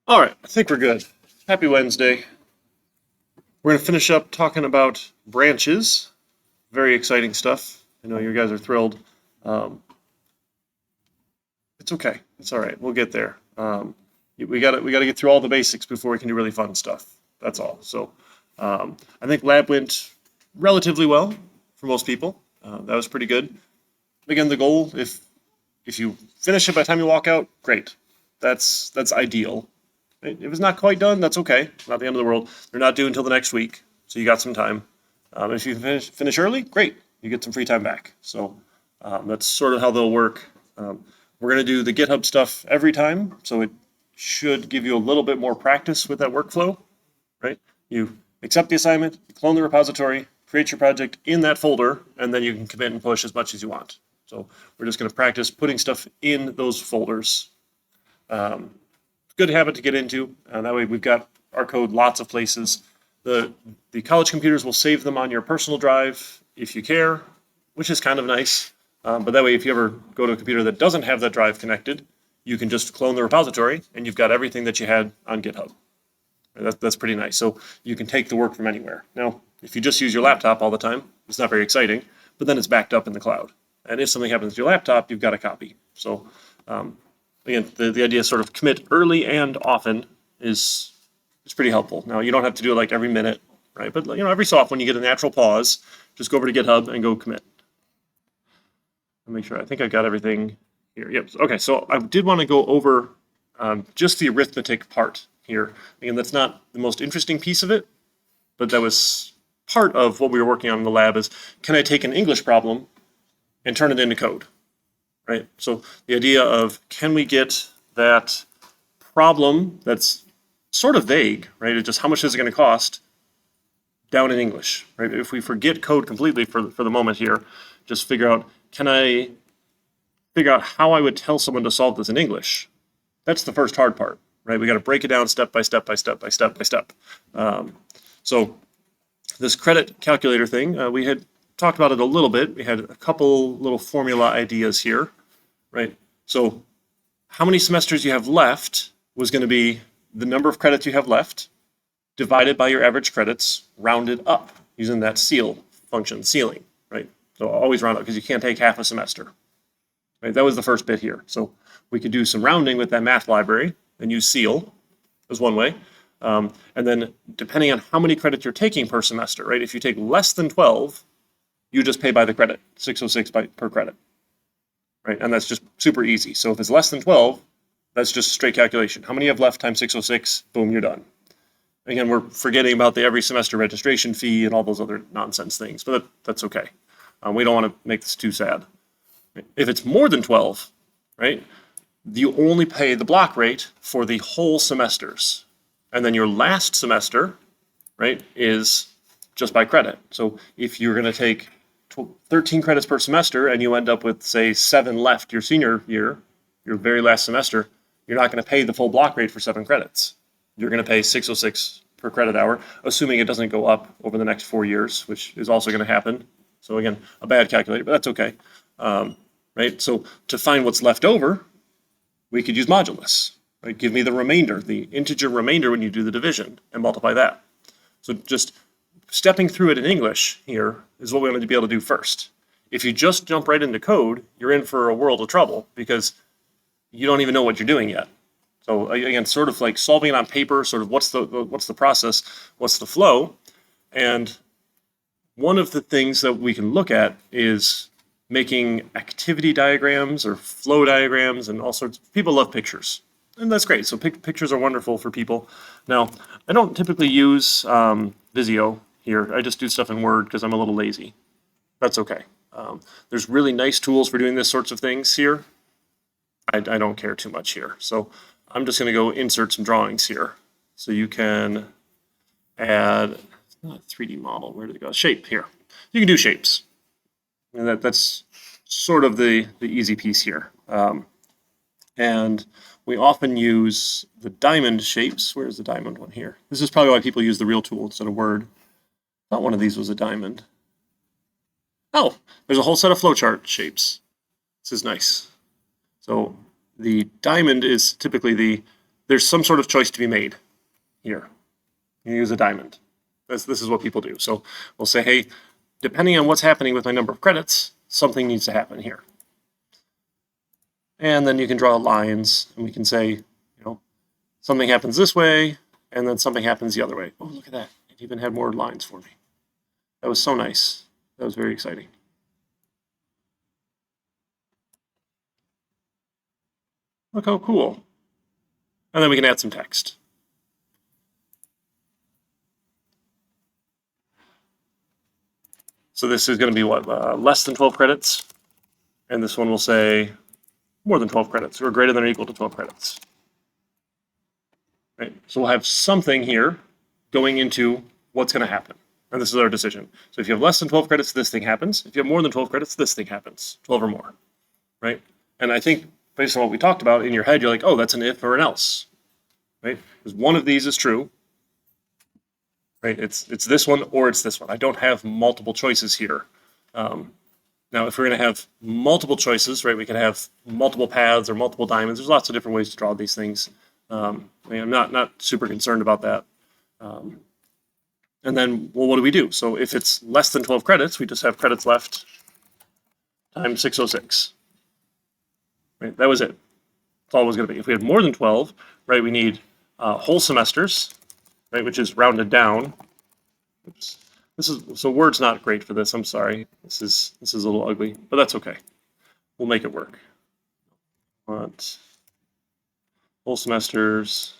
All right, I think we're good. Happy Wednesday. We're going to finish up talking about branches. Very exciting stuff. I know you guys are thrilled. Um, it's okay. It's all right. We'll get there. We got to get through all the basics before we can do really fun stuff. That's all. So I think lab went relatively well for most people. That was pretty good. Again, the goal, if you finish it by the time you walk out, great. That's ideal. If it's not quite done, that's okay. Not the end of the world. They're not due until the next week, so you got some time. If you finish early, great. You get some free time back. So that's sort of how they'll work. We're going to do the GitHub stuff every time, so it should give you a little bit more practice with that workflow, right? You accept the assignment, you clone the repository, create your project in that folder, and then you can commit and push as much as you want. So we're just going to practice putting stuff in those folders. Good habit to get into. That way we've got our code lots of places. The college computers will save them on your personal drive if you care, which is kind of nice. But that way, if you ever go to a computer that doesn't have that drive connected, you can just clone the repository and you've got everything that you had on GitHub. That's pretty nice. So you can take the work from anywhere. Now, if you just use your laptop all the time, it's not very exciting, but then it's backed up in the cloud. And if something happens to your laptop, you've got a copy. So again, the idea of sort of commit early and often is pretty helpful. Now, you don't have to do it like every minute, right? But every so often when you get a natural pause, just go over to GitHub and go commit. I'll make sure. I think I got everything here. Yep. Okay. So I did want to go over just the arithmetic part here. Again, that's not the most interesting piece of it, but that was part of what we were working on in the lab. Is can I take an English problem and turn it into code? Right? So the idea of can we get that problem that's sort of vague, right? It's just how much is it going to cost down in English, right? If we forget code completely for the moment here, just figure out, can I figure out how I would tell someone to solve this in English? That's the first hard part, right? We got to break it down step by step by step by step by step. So this credit calculator thing, we had talked about it a little bit. We had a couple little formula ideas here, right? So how many semesters you have left was going to be the number of credits you have left divided by your average credits rounded up using that ceil function, ceiling, right? So always round up because you can't take half a semester, right? That was the first bit here. So we could do some rounding with that math library and use ceil as one way. And then depending on how many credits you're taking per semester, right? If you take less than 12, you just pay by the credit, 606 per credit, right? And that's just super easy. So if it's less than 12, that's just straight calculation. How many you have left times 606, boom, you're done. Again, we're forgetting about the every semester registration fee and all those other nonsense things, but that's okay. We don't want to make this too sad. If it's more than 12, right, you only pay the block rate for the whole semesters. And then your last semester, right, is just by credit. So if you're going to take 13 credits per semester and you end up with, say, 7 left your senior year, your very last semester, you're not going to pay the full block rate for 7 credits. You're going to pay 606 per credit hour, assuming it doesn't go up over the next 4 years, which is also going to happen. So again, a bad calculator, but that's okay. Right? So to find what's left over, we could use modulus. Right? Give me the remainder, the integer remainder when you do the division, and multiply that. So just stepping through it in English here is what we want to be able to do first. If you just jump right into code, you're in for a world of trouble because you don't even know what you're doing yet. So again, sort of like solving it on paper, sort of what's the process, what's the flow, and one of the things that we can look at is making activity diagrams or flow diagrams and all sorts. People love pictures, and that's great. So pictures are wonderful for people. Now, I don't typically use Visio here. I just do stuff in Word because I'm a little lazy. That's okay. There's really nice tools for doing this sorts of things here. I don't care too much here. So I'm just going to go insert some drawings here. So you can add, not a 3D model, where did it go? Shape here. You can do shapes. And that's sort of the easy piece here. And we often use the diamond shapes. Where's the diamond one here? This is probably why people use the real tool instead of Word. Not one of these was a diamond. Oh, there's a whole set of flowchart shapes. This is nice. So the diamond is typically the there's some sort of choice to be made here. You use a diamond. This is what people do. So we'll say, hey, depending on what's happening with my number of credits, something needs to happen here. And then you can draw lines, and we can say, something happens this way, and then something happens the other way. Oh, look at that. It even had more lines for me. That was so nice. That was very exciting. Look how cool. And then we can add some text. So this is going to be what, less than 12 credits. And this one will say more than 12 credits, or greater than or equal to 12 credits. Right? So we'll have something here going into what's going to happen. And this is our decision. So if you have less than 12 credits, this thing happens. If you have more than 12 credits, this thing happens. 12 or more. Right? And I think based on what we talked about, in your head, you're like, oh, that's an if or an else. Right? Because one of these is true. Right? It's this one or it's this one. I don't have multiple choices here. Now, if we're going to have multiple choices, right, we could have multiple paths or multiple diamonds. There's lots of different ways to draw these things. I'm not super concerned about that. And then, well, what do we do? So if it's less than 12 credits, we just have credits left times 606. Right? That was it. That's all it was going to be. If we had more than 12, right, we need whole semesters, right, which is rounded down. Oops. So Word's not great for this. I'm sorry. This is a little ugly, but that's okay. We'll make it work. Want whole semesters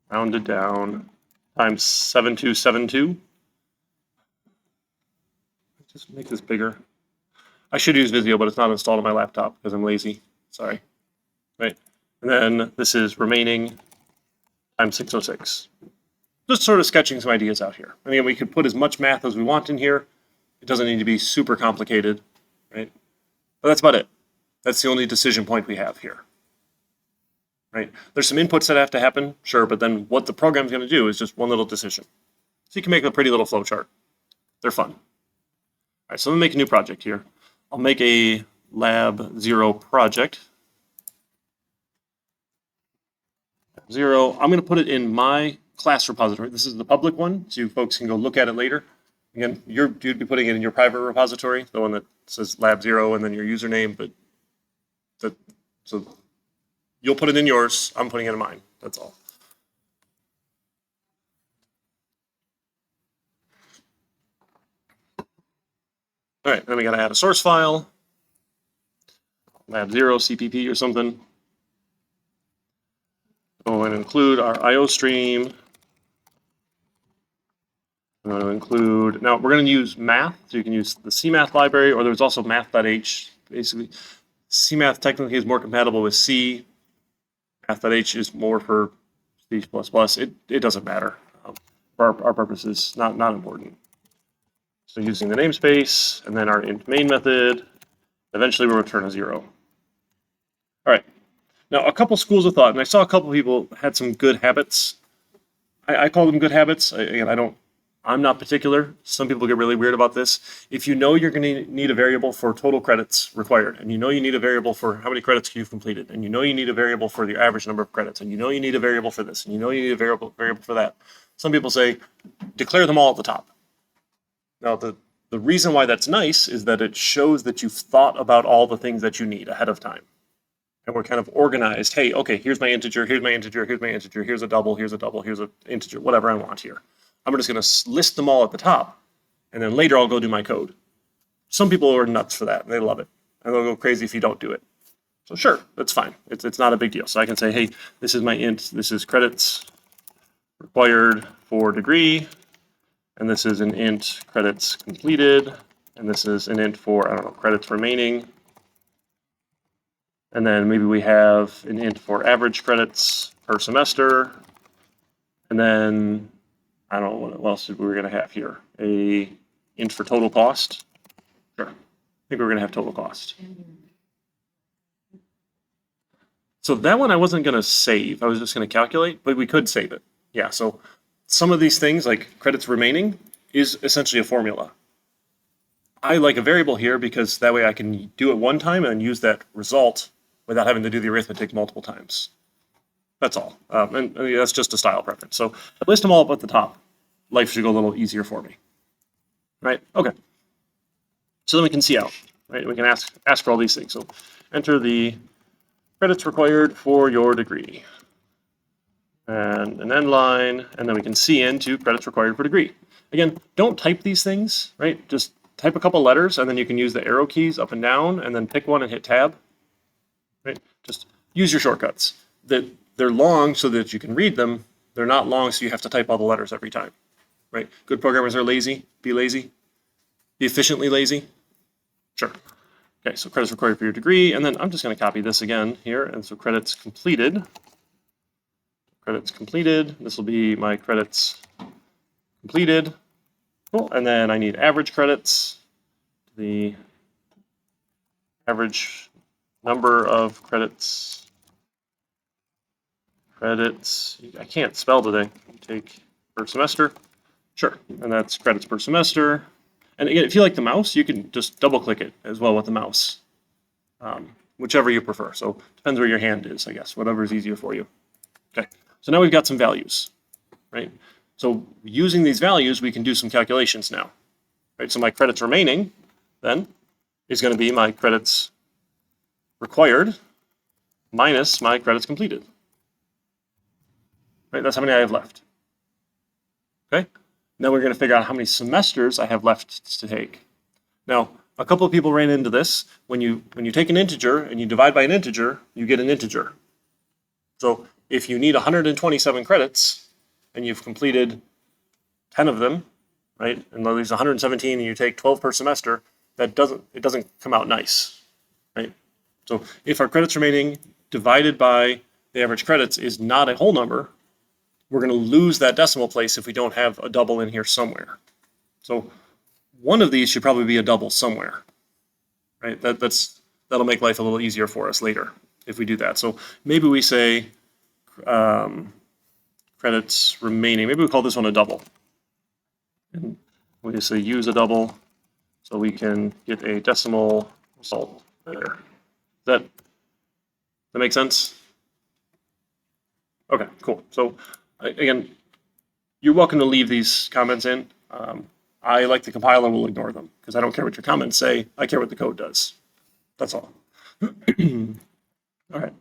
rounded down times 7272. Just make this bigger. I should use Visio, but it's not installed on my laptop because I'm lazy. Sorry. Right. And then this is remaining times 606. Just sort of sketching some ideas out here. And again, we could put as much math as we want in here. It doesn't need to be super complicated, right? But that's about it. That's the only decision point we have here, right? There's some inputs that have to happen, sure, but then what the program's going to do is just one little decision. So you can make a pretty little flow chart. They're fun. All right, so let me make a new project here. I'll make a Lab 0 project. 0, I'm going to put it in my class repository. This is the public one, so you folks can go look at it later. Again, you'd be putting it in your private repository, the one that says Lab 0 and then your username, but so you'll put it in yours, I'm putting it in mine, that's all. All right, then we got to add a source file, Lab 0 CPP or something. Oh, and include our IO stream. I'm going to include, now we're going to use math, so you can use the CMath library, or there's also math.h. Basically, CMath technically is more compatible with C. Math.h is more for C++. It doesn't matter. For our purposes, not important. So using the namespace, and then our int main method, eventually we'll return a 0. All right. Now, a couple schools of thought, and I saw a couple people had some good habits. I call them good habits. Again, I'm not particular. Some people get really weird about this. If you know you're going to need a variable for total credits required, and you know you need a variable for how many credits you've completed, and you know you need a variable for the average number of credits, and you know you need a variable for this, and you know you need a variable for that. Some people say, declare them all at the top. Now, the reason why that's nice is that it shows that you've thought about all the things that you need ahead of time. And we're kind of organized. Hey, okay, here's my integer, here's my integer, here's my integer, here's a double, here's a double, here's an integer, whatever I want here. I'm just going to list them all at the top, and then later I'll go do my code. Some people are nuts for that, and they love it. And they'll go crazy if you don't do it. So sure, that's fine. It's not a big deal. So I can say, hey, this is my int, this is credits required for degree, and this is an int credits completed, and this is an int for, I don't know, credits remaining. And then maybe we have an int for average credits per semester. And then, I don't know what else we're going to have here. A int for total cost. Sure. I think we're going to have total cost. So that one I wasn't going to save. I was just going to calculate, but we could save it. Yeah, so some of these things, like credits remaining, is essentially a formula. I like a variable here because that way I can do it one time and use that result without having to do the arithmetic multiple times. That's all. And that's just a style preference. So I list them all up at the top. Life should go a little easier for me. Right? Okay. So then we can see out. Right? We can ask for all these things. So enter the credits required for your degree. And an end line, and then we can see into credits required for degree. Again, don't type these things, right? Just type a couple letters, and then you can use the arrow keys up and down, and then pick one and hit tab. Right? Just use your shortcuts. They're long so that you can read them. They're not long so you have to type all the letters every time. Right? Good programmers are lazy. Be lazy. Be efficiently lazy. Sure. Okay, so credits required for your degree, and then I'm just going to copy this again here, and so credits completed. Credits completed. This will be my credits completed. Cool. And then I need average credits. The average number of credits. I can't spell today. Take per semester. Sure. And that's credits per semester. And again, if you like the mouse, you can just double click it as well with the mouse. Whichever you prefer. So depends where your hand is, I guess. Whatever is easier for you. Okay. So now we've got some values, right? So using these values, we can do some calculations now, right? So my credits remaining then is going to be my credits required minus my credits completed, right? That's how many I have left, okay? Now we're going to figure out how many semesters I have left to take. Now, a couple of people ran into this. When you take an integer and you divide by an integer, you get an integer. So if you need 127 credits and you've completed 10 of them, right, and there's 117 and you take 12 per semester, it doesn't come out nice, right? So if our credits remaining divided by the average credits is not a whole number, we're going to lose that decimal place if we don't have a double in here somewhere. So one of these should probably be a double somewhere, right? That'll make life a little easier for us later if we do that. So maybe we say credits remaining. Maybe we call this one a double. And we just say use a double so we can get a decimal result there. That make sense? Okay, cool. So again, you're welcome to leave these comments in. I, like the compiler, will ignore them because I don't care what your comments say. I care what the code does. That's all. All right.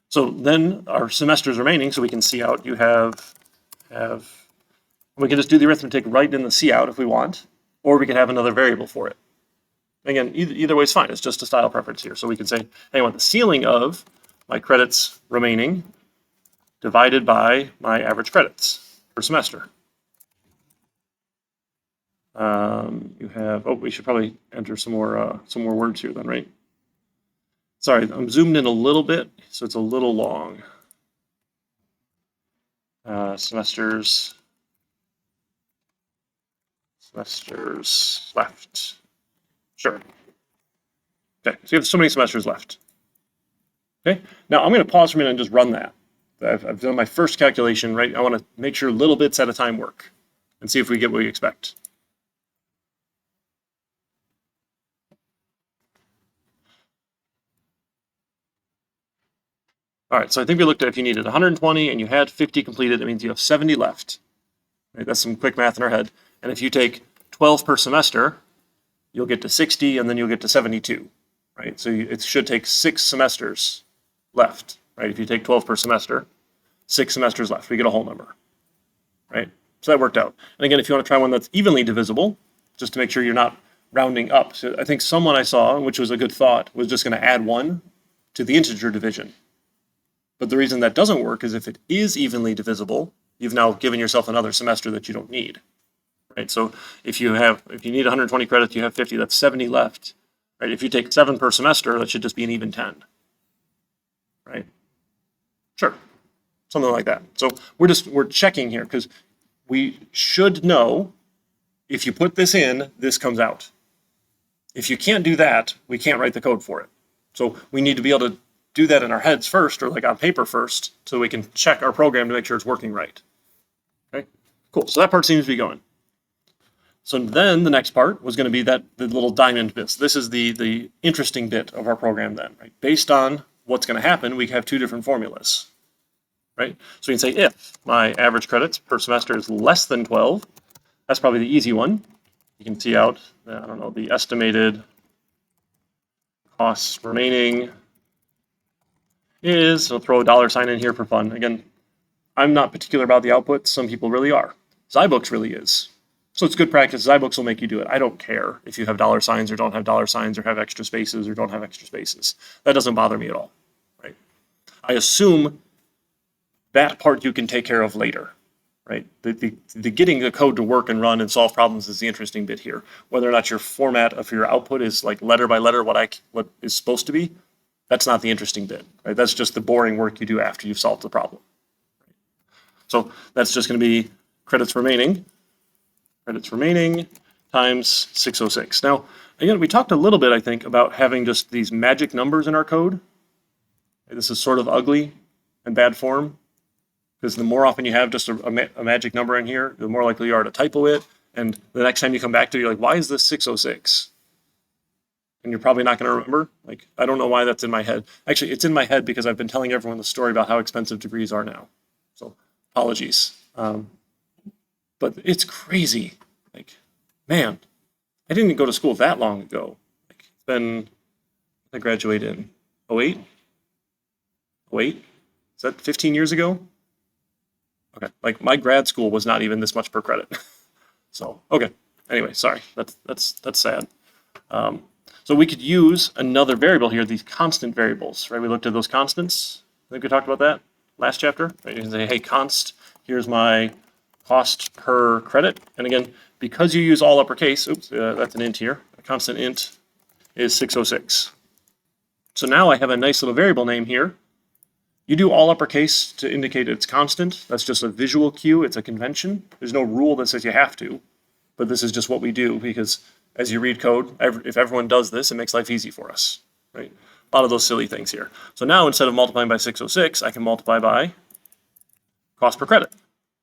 So then our semesters remaining, so we can see out. You have we can just do the arithmetic right in the see out if we want, or we can have another variable for it. Again, either way is fine. It's just a style preference here. So we can say, hey, I want the ceiling of my credits remaining divided by my average credits per semester. You have, we should probably enter some more words here then, right? Sorry, I'm zoomed in a little bit, so it's a little long. Semesters left. Sure. Okay, so you have so many semesters left. Okay, now I'm going to pause for a minute and just run that. I've done my first calculation, right? I want to make sure little bits at a time work and see if we get what we expect. All right, so I think we looked at if you needed 120 and you had 50 completed, that means you have 70 left. Right, that's some quick math in our head. And if you take 12 per semester, you'll get to 60 and then you'll get to 72, right? So it should take 6 semesters left, right? If you take 12 per semester, 6 semesters left, we get a whole number, right? So that worked out. And again, if you want to try one that's evenly divisible, just to make sure you're not rounding up. So I think someone I saw, which was a good thought, was just going to add 1 to the integer division. But the reason that doesn't work is if it is evenly divisible, you've now given yourself another semester that you don't need, right? So if you need 120 credits, you have 50, that's 70 left, right? If you take 7 per semester, that should just be an even 10, right? Sure, something like that. So we're checking here because we should know if you put this in, this comes out. If you can't do that, we can't write the code for it. So we need to be able to do that in our heads first, or like on paper first, so we can check our program to make sure it's working right. Okay, cool. So that part seems to be going. So then the next part was going to be the little diamond bits. This is the interesting bit of our program then, right? Based on what's going to happen, we have two different formulas, right? So we can say if my average credits per semester is less than 12, that's probably the easy one. You can see out, I don't know, the estimated costs remaining is, I'll throw a dollar sign in here for fun. Again, I'm not particular about the output. Some people really are. Zybooks really is. So it's good practice. Zybooks will make you do it. I don't care if you have dollar signs or don't have dollar signs or have extra spaces or don't have extra spaces. That doesn't bother me at all, right? I assume that part you can take care of later, right? The getting the code to work and run and solve problems is the interesting bit here. Whether or not your format of your output is like letter by letter what is supposed to be, that's not the interesting bit, right? That's just the boring work you do after you've solved the problem. So that's just going to be credits remaining times 606. Now, again, we talked a little bit, I think, about having just these magic numbers in our code. This is sort of ugly and bad form, because the more often you have just a magic number in here, the more likely you are to typo it. And the next time you come back to it, you're like, why is this 606? And you're probably not going to remember. Like, I don't know why that's in my head. Actually, it's in my head because I've been telling everyone the story about how expensive degrees are now. So apologies. But it's crazy. Like, man, I didn't even go to school that long ago. Like, it's been, I graduated in 08? 08? Is that 15 years ago? Okay, like my grad school was not even this much per credit. So, okay. Anyway, sorry, that's sad. So we could use another variable here, these constant variables, right? We looked at those constants. I think we talked about that last chapter. Right? You can say, hey, const, here's my cost per credit. And again, because you use all uppercase, that's an int here. A constant int is 606. So now I have a nice little variable name here. You do all uppercase to indicate it's constant. That's just a visual cue. It's a convention. There's no rule that says you have to, but this is just what we do because as you read code, if everyone does this, it makes life easy for us, right? A lot of those silly things here. So now instead of multiplying by 606, I can multiply by cost per credit.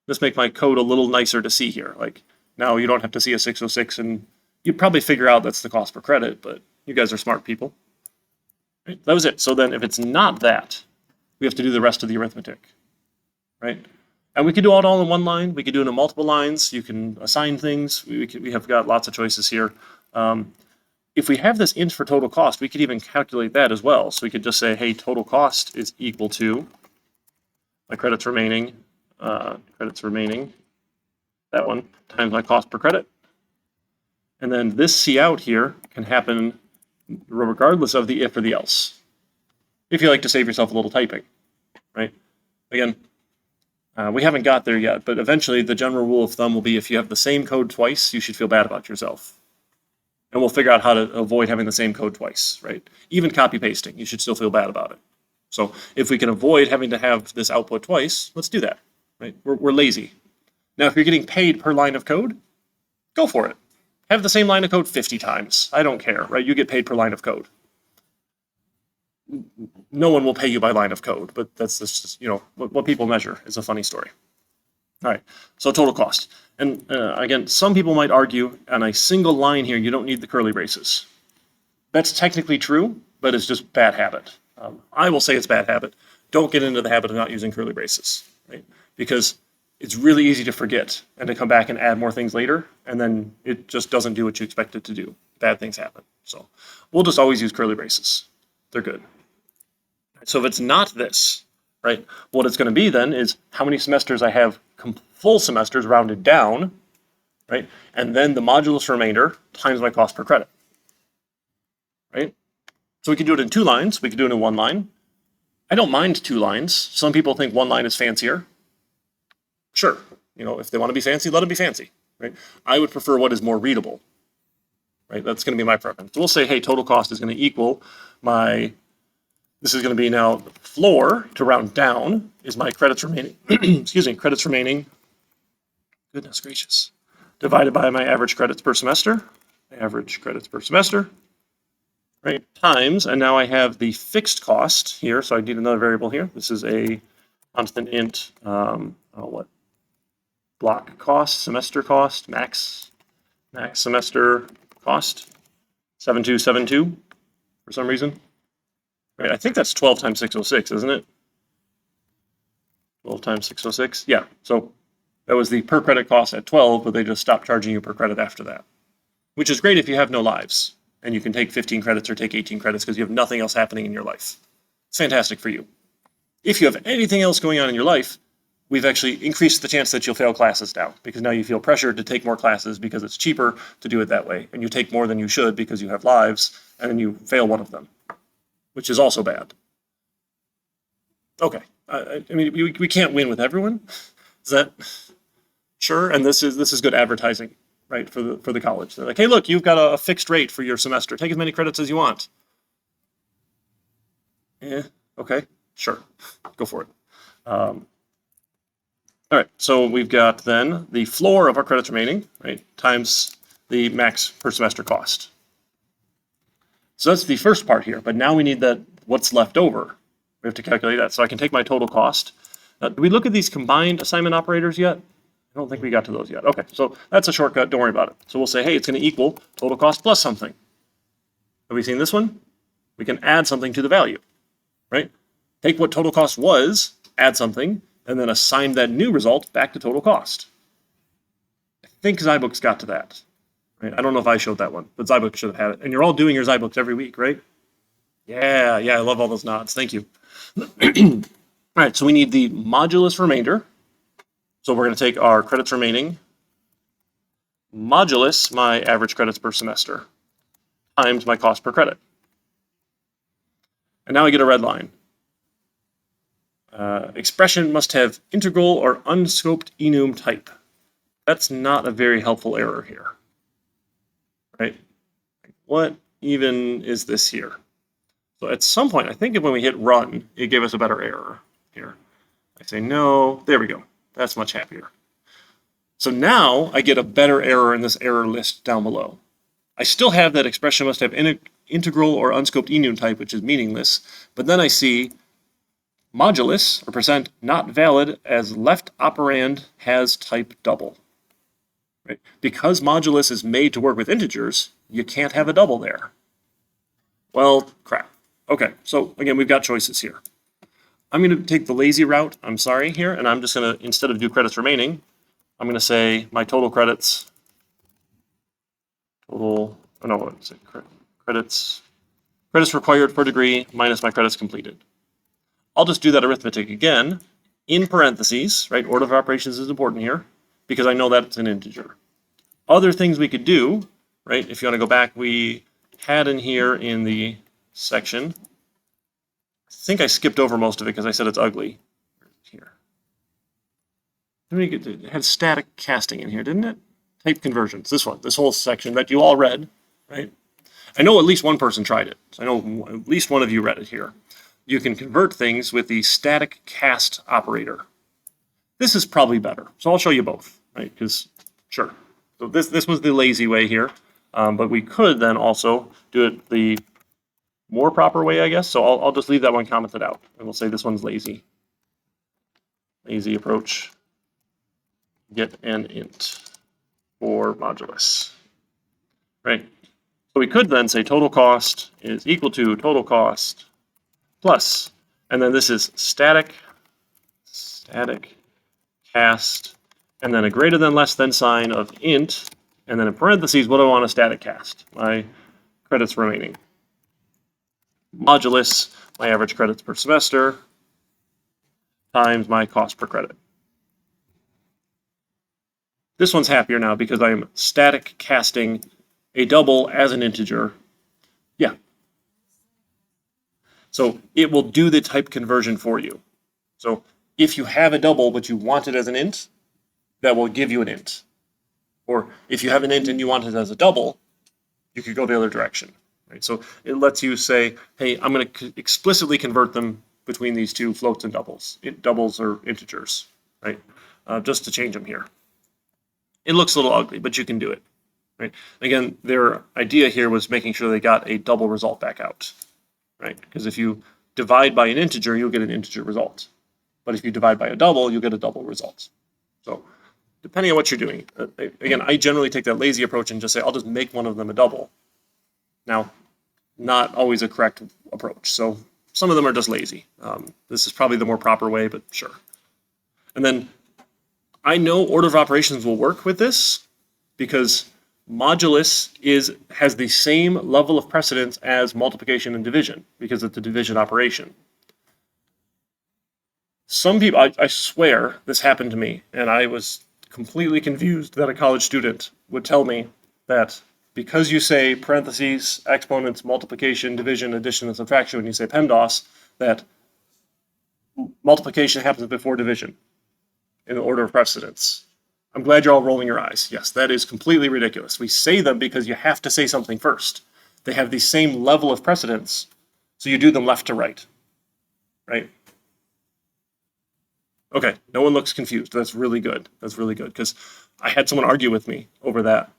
This makes my code a little nicer to see here. Like now you don't have to see a 606 and you'd probably figure out that's the cost per credit, but you guys are smart people. Right? That was it. So then if it's not that, we have to do the rest of the arithmetic, right? And we could do it all in one line. We could do it in multiple lines. You can assign things. We have got lots of choices here. If we have this int for total cost, we could even calculate that as well. So we could just say, hey, total cost is equal to my credits remaining, that one, times my cost per credit. And then this C out here can happen regardless of the if or the else. If you like to save yourself a little typing, right? Again, we haven't got there yet, but eventually the general rule of thumb will be if you have the same code twice, you should feel bad about yourself. And we'll figure out how to avoid having the same code twice, right? Even copy pasting, you should still feel bad about it. So if we can avoid having to have this output twice, let's do that, right? We're lazy. Now, if you're getting paid per line of code, go for it. Have the same line of code 50 times. I don't care, right? You get paid per line of code. No one will pay you by line of code, but that's just, you know, what people measure is a funny story. All right, so total cost. And again, some people might argue on a single line here, you don't need the curly braces. That's technically true, but it's just bad habit. I will say it's bad habit. Don't get into the habit of not using curly braces, right? Because it's really easy to forget and to come back and add more things later, and then it just doesn't do what you expect it to do. Bad things happen. So we'll just always use curly braces. They're good. So if it's not this, right, what it's going to be then is how many semesters I have full semesters rounded down, right, and then the modulus remainder times my cost per credit, right? So we could do it in 2 lines. We could do it in 1 line. I don't mind 2 lines. Some people think 1 line is fancier. Sure, you know, if they want to be fancy, let them be fancy, right? I would prefer what is more readable, right? That's going to be my preference. So we'll say, hey, total cost is going to equal my... This is going to be now the floor to round down is my credits remaining, excuse me, credits remaining, goodness gracious, divided by my average credits per semester, right, times, and now I have the fixed cost here, so I need another variable here. This is a constant int, block cost, semester cost, max semester cost, 7272 for some reason. Right, I think that's 12 times 606, isn't it? 12 times 606, yeah. So that was the per credit cost at 12, but they just stopped charging you per credit after that, which is great if you have no lives and you can take 15 credits or take 18 credits because you have nothing else happening in your life. It's fantastic for you. If you have anything else going on in your life, we've actually increased the chance that you'll fail classes now because now you feel pressured to take more classes because it's cheaper to do it that way. And you take more than you should because you have lives and then you fail one of them, which is also bad. Okay. I mean, we can't win with everyone. Is that sure? And this is good advertising, right, for the college. They're like, hey, look, you've got a fixed rate for your semester. Take as many credits as you want. Yeah. Okay. Sure. Go for it. All right. So we've got then the floor of our credits remaining, right, times the max per semester cost. So that's the first part here. But now we need that what's left over. We have to calculate that. So I can take my total cost. Do we look at these combined assignment operators yet? I don't think we got to those yet. Okay, so that's a shortcut. Don't worry about it. So we'll say, hey, it's going to equal total cost plus something. Have we seen this one? We can add something to the value, right? Take what total cost was, add something, and then assign that new result back to total cost. I think Zybooks got to that. Right? I don't know if I showed that one, but Zybooks should have had it. And you're all doing your Zybooks every week, right? Yeah, I love all those nods. Thank you. All right, so we need the modulus remainder. So we're going to take our credits remaining modulus my average credits per semester times my cost per credit. And now I get a red line. Expression must have integral or unscoped enum type. That's not a very helpful error here, right? What even is this here? So at some point, I think when we hit run, it gave us a better error here. I say no, there we go. That's much happier. So now I get a better error in this error list down below. I still have that expression must have integral or unscoped enum type, which is meaningless, but then I see modulus or percent not valid as left operand has type double. Right? Because modulus is made to work with integers, you can't have a double there. Well, crap. Okay, so again, we've got choices here. I'm going to take the lazy route, I'm sorry here, and I'm just going to, instead of do credits remaining, I'm going to say my total credits, credits required per degree minus my credits completed. I'll just do that arithmetic again, in parentheses, right? Order of operations is important here, because I know that it's an integer. Other things we could do, right? If you want to go back, we had in here in the section, I think I skipped over most of it because I said it's ugly. Here. It had static casting in here, didn't it? Type conversions, this one, this whole section that you all read, right? I know at least one person tried it. So I know at least one of you read it here. You can convert things with the static cast operator. This is probably better. So I'll show you both, right? Because, sure. So this was the lazy way here. But we could then also do it the more proper way, I guess. So I'll just leave that one commented out. And we'll say this one's lazy. Lazy approach. Get an int for modulus. Right? So we could then say total cost is equal to total cost plus, and then this is static cast, and then a greater than less than sign of int, and then in parentheses, what do I want to static cast? My credits remaining. Modulus, my average credits per semester, times my cost per credit. This one's happier now because I'm static casting a double as an integer. Yeah. So it will do the type conversion for you. So if you have a double but you want it as an int, that will give you an int. Or if you have an int and you want it as a double, you could go the other direction. Right? So it lets you say, hey, I'm going to explicitly convert them between these two floats and doubles. Doubles or integers, right? Just to change them here. It looks a little ugly, but you can do it. Right? Again, their idea here was making sure they got a double result back out. Right? Because if you divide by an integer, you'll get an integer result. But if you divide by a double, you'll get a double result. So depending on what you're doing, again, I generally take that lazy approach and just say, I'll just make one of them a double. Now, not always a correct approach. So Some of them are just lazy. This is probably the more proper way, but sure. And then I know order of operations will work with this because modulus has the same level of precedence as multiplication and division because it's a division operation. Some people, I swear this happened to me, and I was completely confused that a college student would tell me that because you say parentheses, exponents, multiplication, division, addition, and subtraction when you say PEMDAS, that multiplication happens before division in the order of precedence. I'm glad you're all rolling your eyes. Yes, that is completely ridiculous. We say them because you have to say something first. They have the same level of precedence, so you do them left to right, right? Okay, no one looks confused. That's really good. That's really good, because I had someone argue with me over that,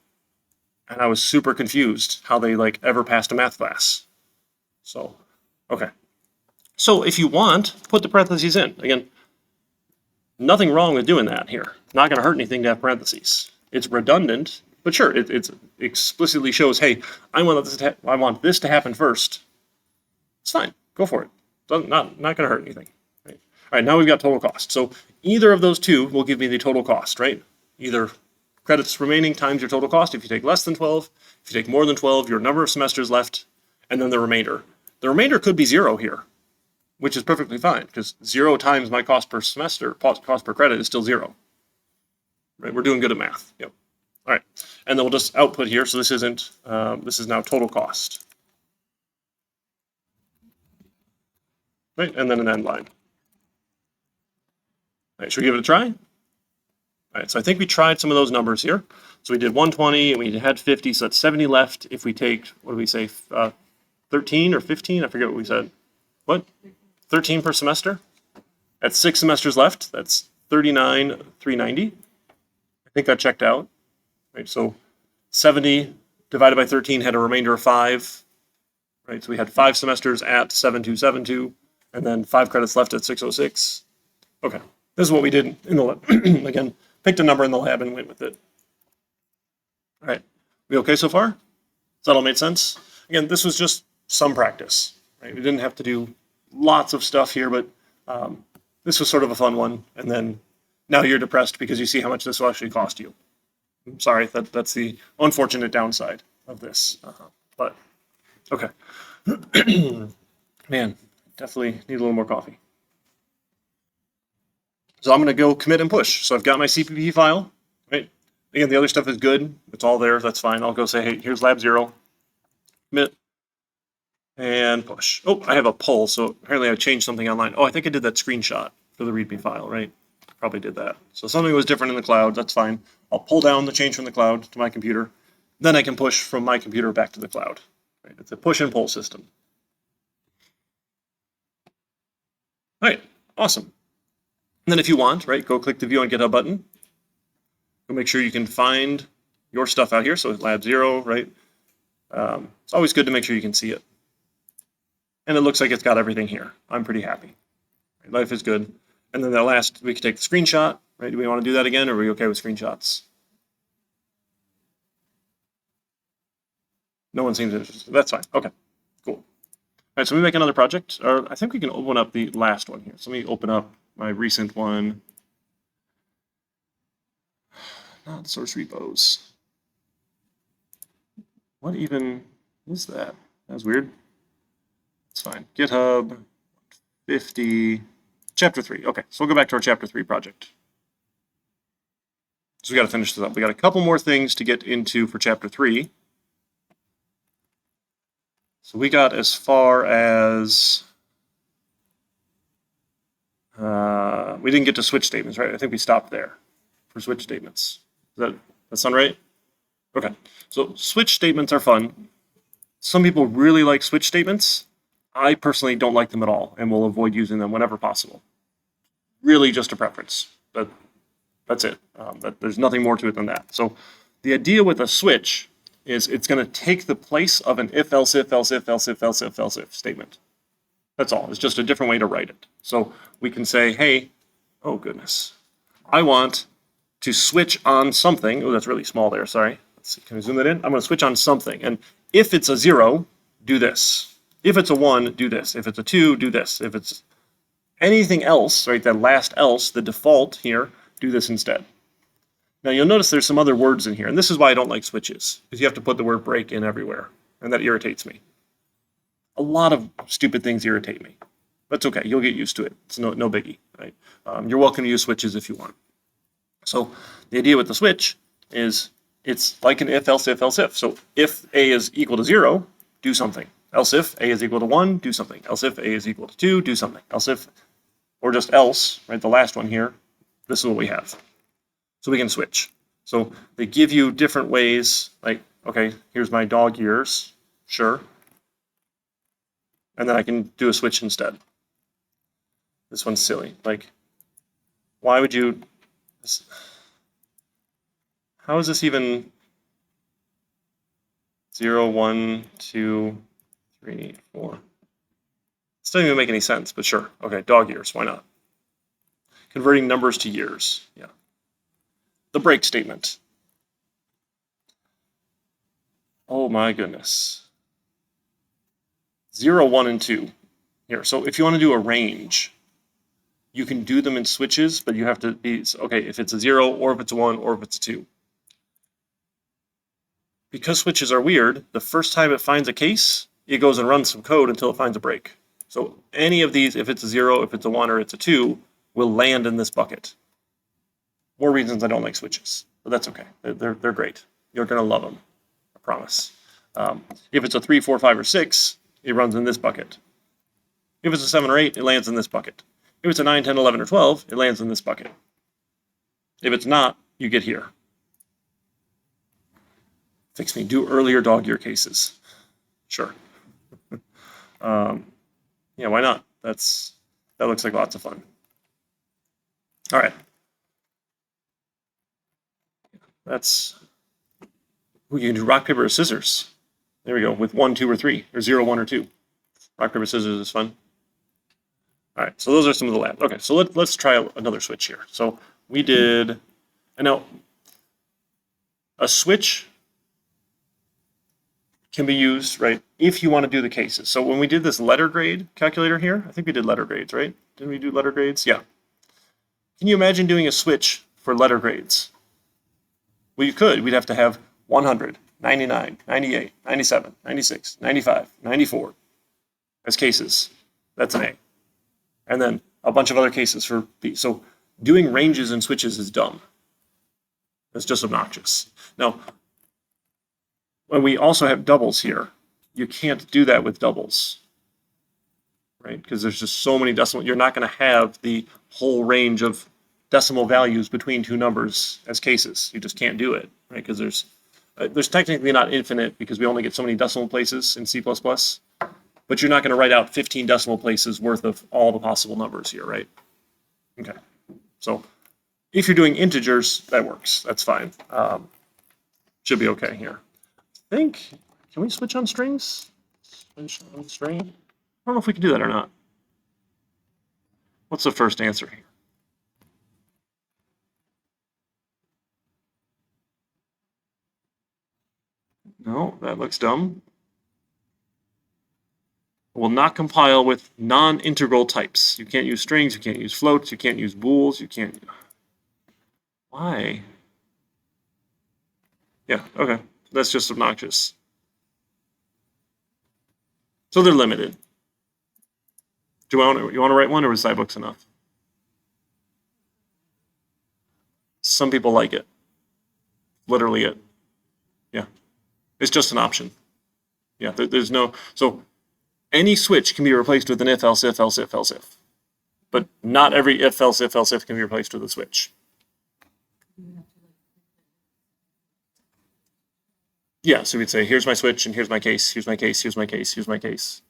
and I was super confused how they ever passed a math class. So, okay. So if you want, put the parentheses in. Again, nothing wrong with doing that here. Not going to hurt anything to have parentheses. It's redundant, but sure, it explicitly shows, hey, I want this to happen first. It's fine. Go for it. Not going to hurt anything. Right? All right, now we've got total cost. So either of those two will give me the total cost, right? Either credits remaining times your total cost if you take less than 12. If you take more than 12, your number of semesters left, and then the remainder. The remainder could be 0 here, which is perfectly fine, because 0 times my cost per semester, cost per credit is still 0. Right? We're doing good at math. Yep. All right. And then we'll just output here. So this isn't, this is now total cost. Right? And then an end line. All right, should we give it a try? All right, so I think we tried some of those numbers here. So we did 120 and we had 50, so that's 70 left. If we take, what do we say, 13 or 15? I forget what we said. What? 13 per semester? That's 6 semesters left. That's 39,390. I think that checked out. Right, so 70 divided by 13 had a remainder of 5. Right, so we had 5 semesters at 7272, and then 5 credits left at 606. Okay, this is what we did in the lab. Again, picked a number in the lab and went with it. All right, we okay so far? Does that all make sense? Again, this was just some practice. Right, we didn't have to do lots of stuff here, but this was sort of a fun one. And then now you're depressed because you see how much this will actually cost you. I'm sorry, that's the unfortunate downside of this. But okay, man, definitely need a little more coffee. So I'm going to go commit and push. So I've got my CPP file, right? Again, the other stuff is good. It's all there. That's fine. I'll go say, hey, here's lab 0. Commit and push. Oh, I have a pull. So apparently I changed something online. Oh, I think I did that screenshot for the README file, right? Probably did that. So something was different in the cloud. That's fine. I'll pull down the change from the cloud to my computer. Then I can push from my computer back to the cloud. Right? It's a push and pull system. All right, awesome. And then if you want, right, go click the View on GitHub button. Go make sure you can find your stuff out here. So lab 0, right? It's always good to make sure you can see it. And it looks like it's got everything here. I'm pretty happy. Right? Life is good. And then that last, we can take the screenshot, right? Do we want to do that again, or are we okay with screenshots? No one seems interested. That's fine. Okay, cool. All right, so we make another project. Or I think we can open up the last one here. So let me open up my recent one. Not source repos. What even is that? That's weird. It's fine. GitHub 50. Chapter 3. Okay, so we'll go back to our Chapter 3 project. So we got to finish this up. We got a couple more things to get into for Chapter 3. So we got as far as... we didn't get to switch statements, right? I think we stopped there for switch statements. Does that sound right? Okay, so switch statements are fun. Some people really like switch statements. I personally don't like them at all and will avoid using them whenever possible. Really just a preference, but that's it. There's nothing more to it than that. So the idea with a switch is it's going to take the place of an if, else, if, else, if, else, if, else, if, else, if statement. That's all. It's just a different way to write it. So we can say, hey, oh goodness, I want to switch on something. Oh, that's really small there, sorry. Let's see, can I zoom that in? I'm going to switch on something. And if it's a 0, do this. if it's a 1, do this. If it's a 2, do this. If it's anything else, right, that last else, the default here, do this instead. Now you'll notice there's some other words in here, and this is why I don't like switches, because you have to put the word break in everywhere, and that irritates me. A lot of stupid things irritate me. That's okay, you'll get used to it. It's no biggie, right? You're welcome to use switches if you want. So the idea with the switch is it's like an if, else if, else if. So if A is equal to 0, do something. Else if A is equal to 1, do something. Else if A is equal to 2, do something. Else if, or just else, right, the last one here, this is what we have. So we can switch. So they give you different ways, like, okay, here's my dog years, sure. And then I can do a switch instead. This one's silly. Like, why would you, how is this even 0, 1, 2, 3, 4? It doesn't even make any sense, but sure. Okay, dog years, why not? Converting numbers to years, yeah. The break statement. Oh my goodness. 0, 1, and 2 here. So if you want to do a range, you can do them in switches, but you have to be, okay, if it's a 0, or if it's a 1, or if it's a 2. Because switches are weird, the first time it finds a case, it goes and runs some code until it finds a break. So any of these, if it's a 0, if it's a 1, or it's a 2, will land in this bucket. More reasons I don't like switches, but that's okay. They're great. You're going to love them, I promise. If it's a 3, 4, 5, or 6, it runs in this bucket. If it's a 7 or 8, it lands in this bucket. If it's a 9, 10, 11, or 12, it lands in this bucket. If it's not, you get here. Fix me, do earlier dog year cases. Sure. Yeah, why not? That looks like lots of fun. All right. You can do rock, paper, or scissors. There we go, with 1, 2, or 3, or 0, 1, or 2. Rock, paper, scissors is fun. All right, so those are some of the labs. Okay, so let's try another switch here. So we did, and now a switch can be used, right, if you want to do the cases. So when we did this letter grade calculator here, I think we did letter grades, right? Didn't we do letter grades? Yeah. Can you imagine doing a switch for letter grades? Well, you could. We'd have to have 100, 99, 98, 97, 96, 95, 94 as cases. That's an A. And then a bunch of other cases for B. So doing ranges and switches is dumb. It's just obnoxious. Now, when we also have doubles here, you can't do that with doubles, right? Because there's just so many decimal. You're not going to have the whole range of decimal values between two numbers as cases. You just can't do it, right? Because there's technically not infinite because we only get so many decimal places in C++, but you're not going to write out 15 decimal places worth of all the possible numbers here, right? Okay, so if you're doing integers, that works. That's fine. Should be okay here. I think, can we switch on strings? Switch on string? I don't know if we can do that or not. What's the first answer here? No, that looks dumb. Will not compile with non-integral types. You can't use strings, you can't use floats, you can't use bools, you can't. Why? Yeah, okay. That's just obnoxious. So they're limited. You want to write one, or is SciBooks enough? Some people like it. Literally it. Yeah. It's just an option. Yeah, there's no, so any switch can be replaced with an if, else if, else if, else if. But not every if, else if can be replaced with a switch. Yeah, so we'd say, here's my switch, and here's my case, here's my case, here's my case, here's my case.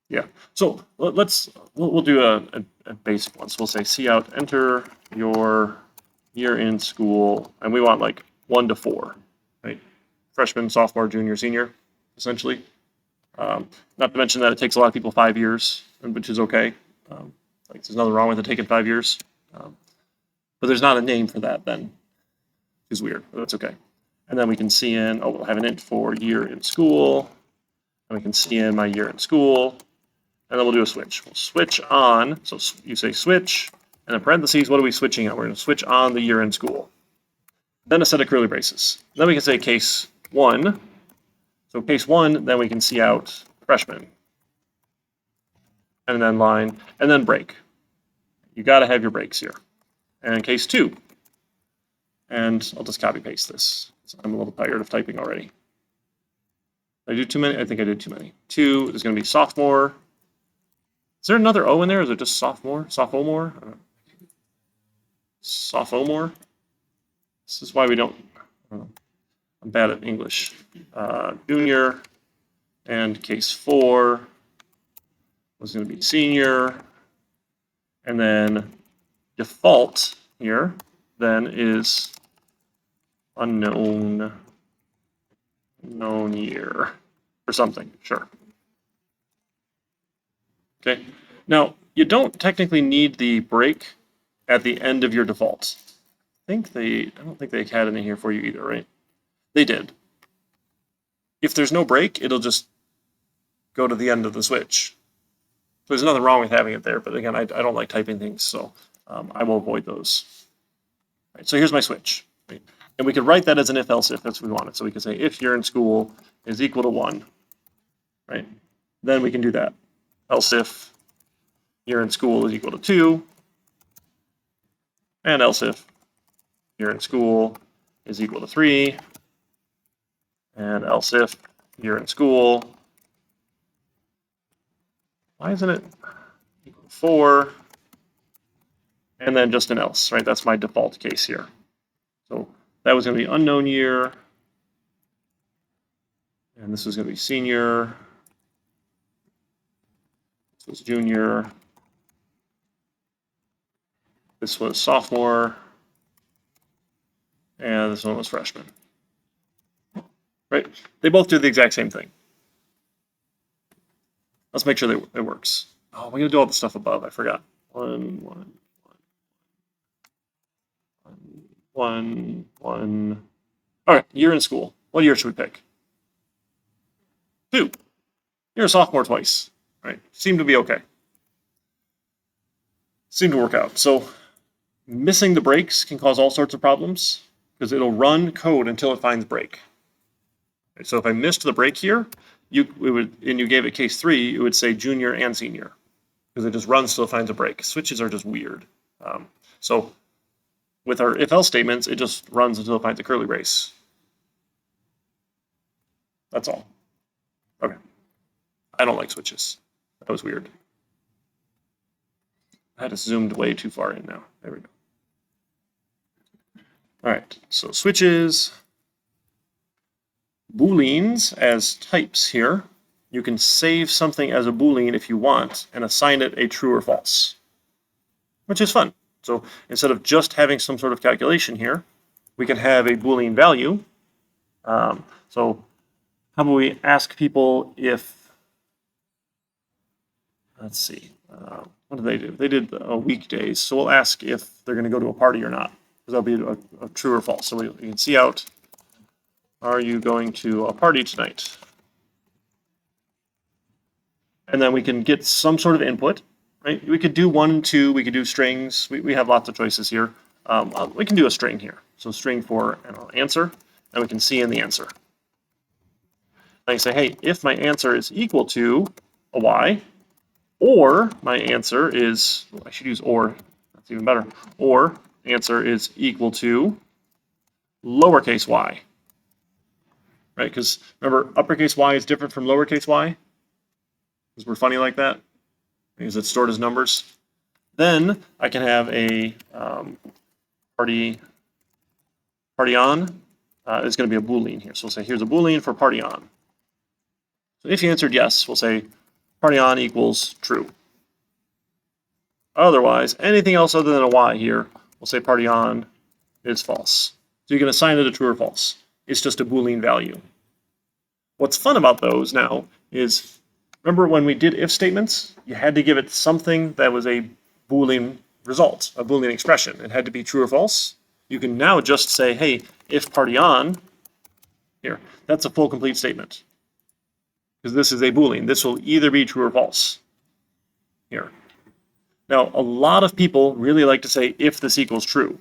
Yeah, so we'll do a basic one. So we'll say cout, enter your year in school, and we want like 1 to 4, right? Freshman, sophomore, junior, senior, essentially. Not to mention that it takes a lot of people 5 years, which is okay. Like there's nothing wrong with it taking 5 years. But there's not a name for that then. It's weird, but that's okay. And then we can see in, we'll have an int for year in school. And we can see in my year in school. And then we'll do a switch. We'll switch on, so you say switch, and in parentheses, what are we switching on? We're going to switch on the year in school. Then a set of curly braces. Then we can say case 1. So case 1, then we can see out freshman. And then line, and then break. You got to have your breaks here. And case 2. And I'll just copy paste this. So I'm a little tired of typing already. Did I do too many? I think I did too many. 2 is going to be sophomore. Is there another O in there? Is it just sophomore? Sophomore? Sophomore? This is why we don't. I'm bad at English. Junior. And case 4 was going to be senior. And then default here then is unknown year or something. Sure. Okay. Now, you don't technically need the break at the end of your default. I don't think they had any here for you either, right? They did. If there's no break, it'll just go to the end of the switch. So there's nothing wrong with having it there, but again, I don't like typing things, so I will avoid those. Right, so here's my switch. Right? And we could write that as an if-else if that's what we wanted. So we could say if year in school is equal to 1, right? Then we can do that. Else if year in school is equal to 2, and else if year in school is equal to 3, and else if year in school, why isn't it equal to 4, and then just an else, right? That's my default case here. So that was going to be unknown year, and this was going to be senior. This was junior. This was sophomore. And this one was freshman. Right? They both do the exact same thing. Let's make sure it works. Oh, we're going to do all the stuff above. I forgot. 1, 1, 1, 1, 1. All right, year in school. What year should we pick? 2. You're a sophomore twice. Right, seemed to be okay. Seemed to work out. So missing the breaks can cause all sorts of problems because it'll run code until it finds break. Right, so if I missed the break here, you gave it case 3, it would say junior and senior because it just runs till it finds a break. Switches are just weird. So with our if-else statements, it just runs until it finds a curly brace. That's all. Okay. I don't like switches. That was weird. I had it zoomed way too far in now. There we go. All right, so switches, booleans as types here. You can save something as a boolean if you want and assign it a true or false, which is fun. So instead of just having some sort of calculation here, we can have a boolean value. So how about we ask people if, let's see, what do they do? They did weekdays, so we'll ask if they're going to go to a party or not, because that'll be a true or false. So we can see out, are you going to a party tonight? And then we can get some sort of input, right? We could do 1 and 2, we could do strings, we have lots of choices here. We can do a string here. So string for an answer, and we can see in the answer. And I say, hey, if my answer is equal to a y, or my answer is, I should use or, that's even better, or answer is equal to lowercase y, right? Because remember, uppercase y is different from lowercase y, because we're funny like that, because it's stored as numbers. Then I can have a party on is going to be a boolean here. So we'll say, here's a boolean for party on. So if you answered yes, we'll say party on equals true. Otherwise, anything else other than a y here, we'll say party on is false. So you can assign it a true or false. It's just a boolean value. What's fun about those now is, remember when we did if statements, you had to give it something that was a boolean result, a boolean expression. It had to be true or false. You can now just say, hey, if party on here. That's a full complete statement. Because this is a Boolean. This will either be true or false here. Now, a lot of people really like to say if this equals true.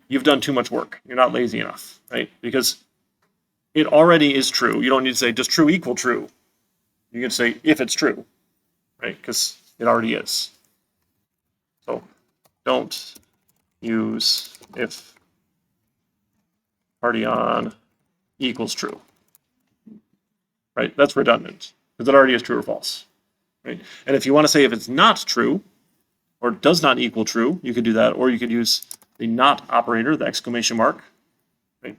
You've done too much work. You're not lazy enough, right? Because it already is true. You don't need to say, does true equal true? You can say, if it's true, right? Because it already is. So don't use if party on equals true, right? That's redundant because it already is true or false, right? And if you want to say if it's not true or does not equal true, you could do that, or you could use the not operator, the exclamation mark, right?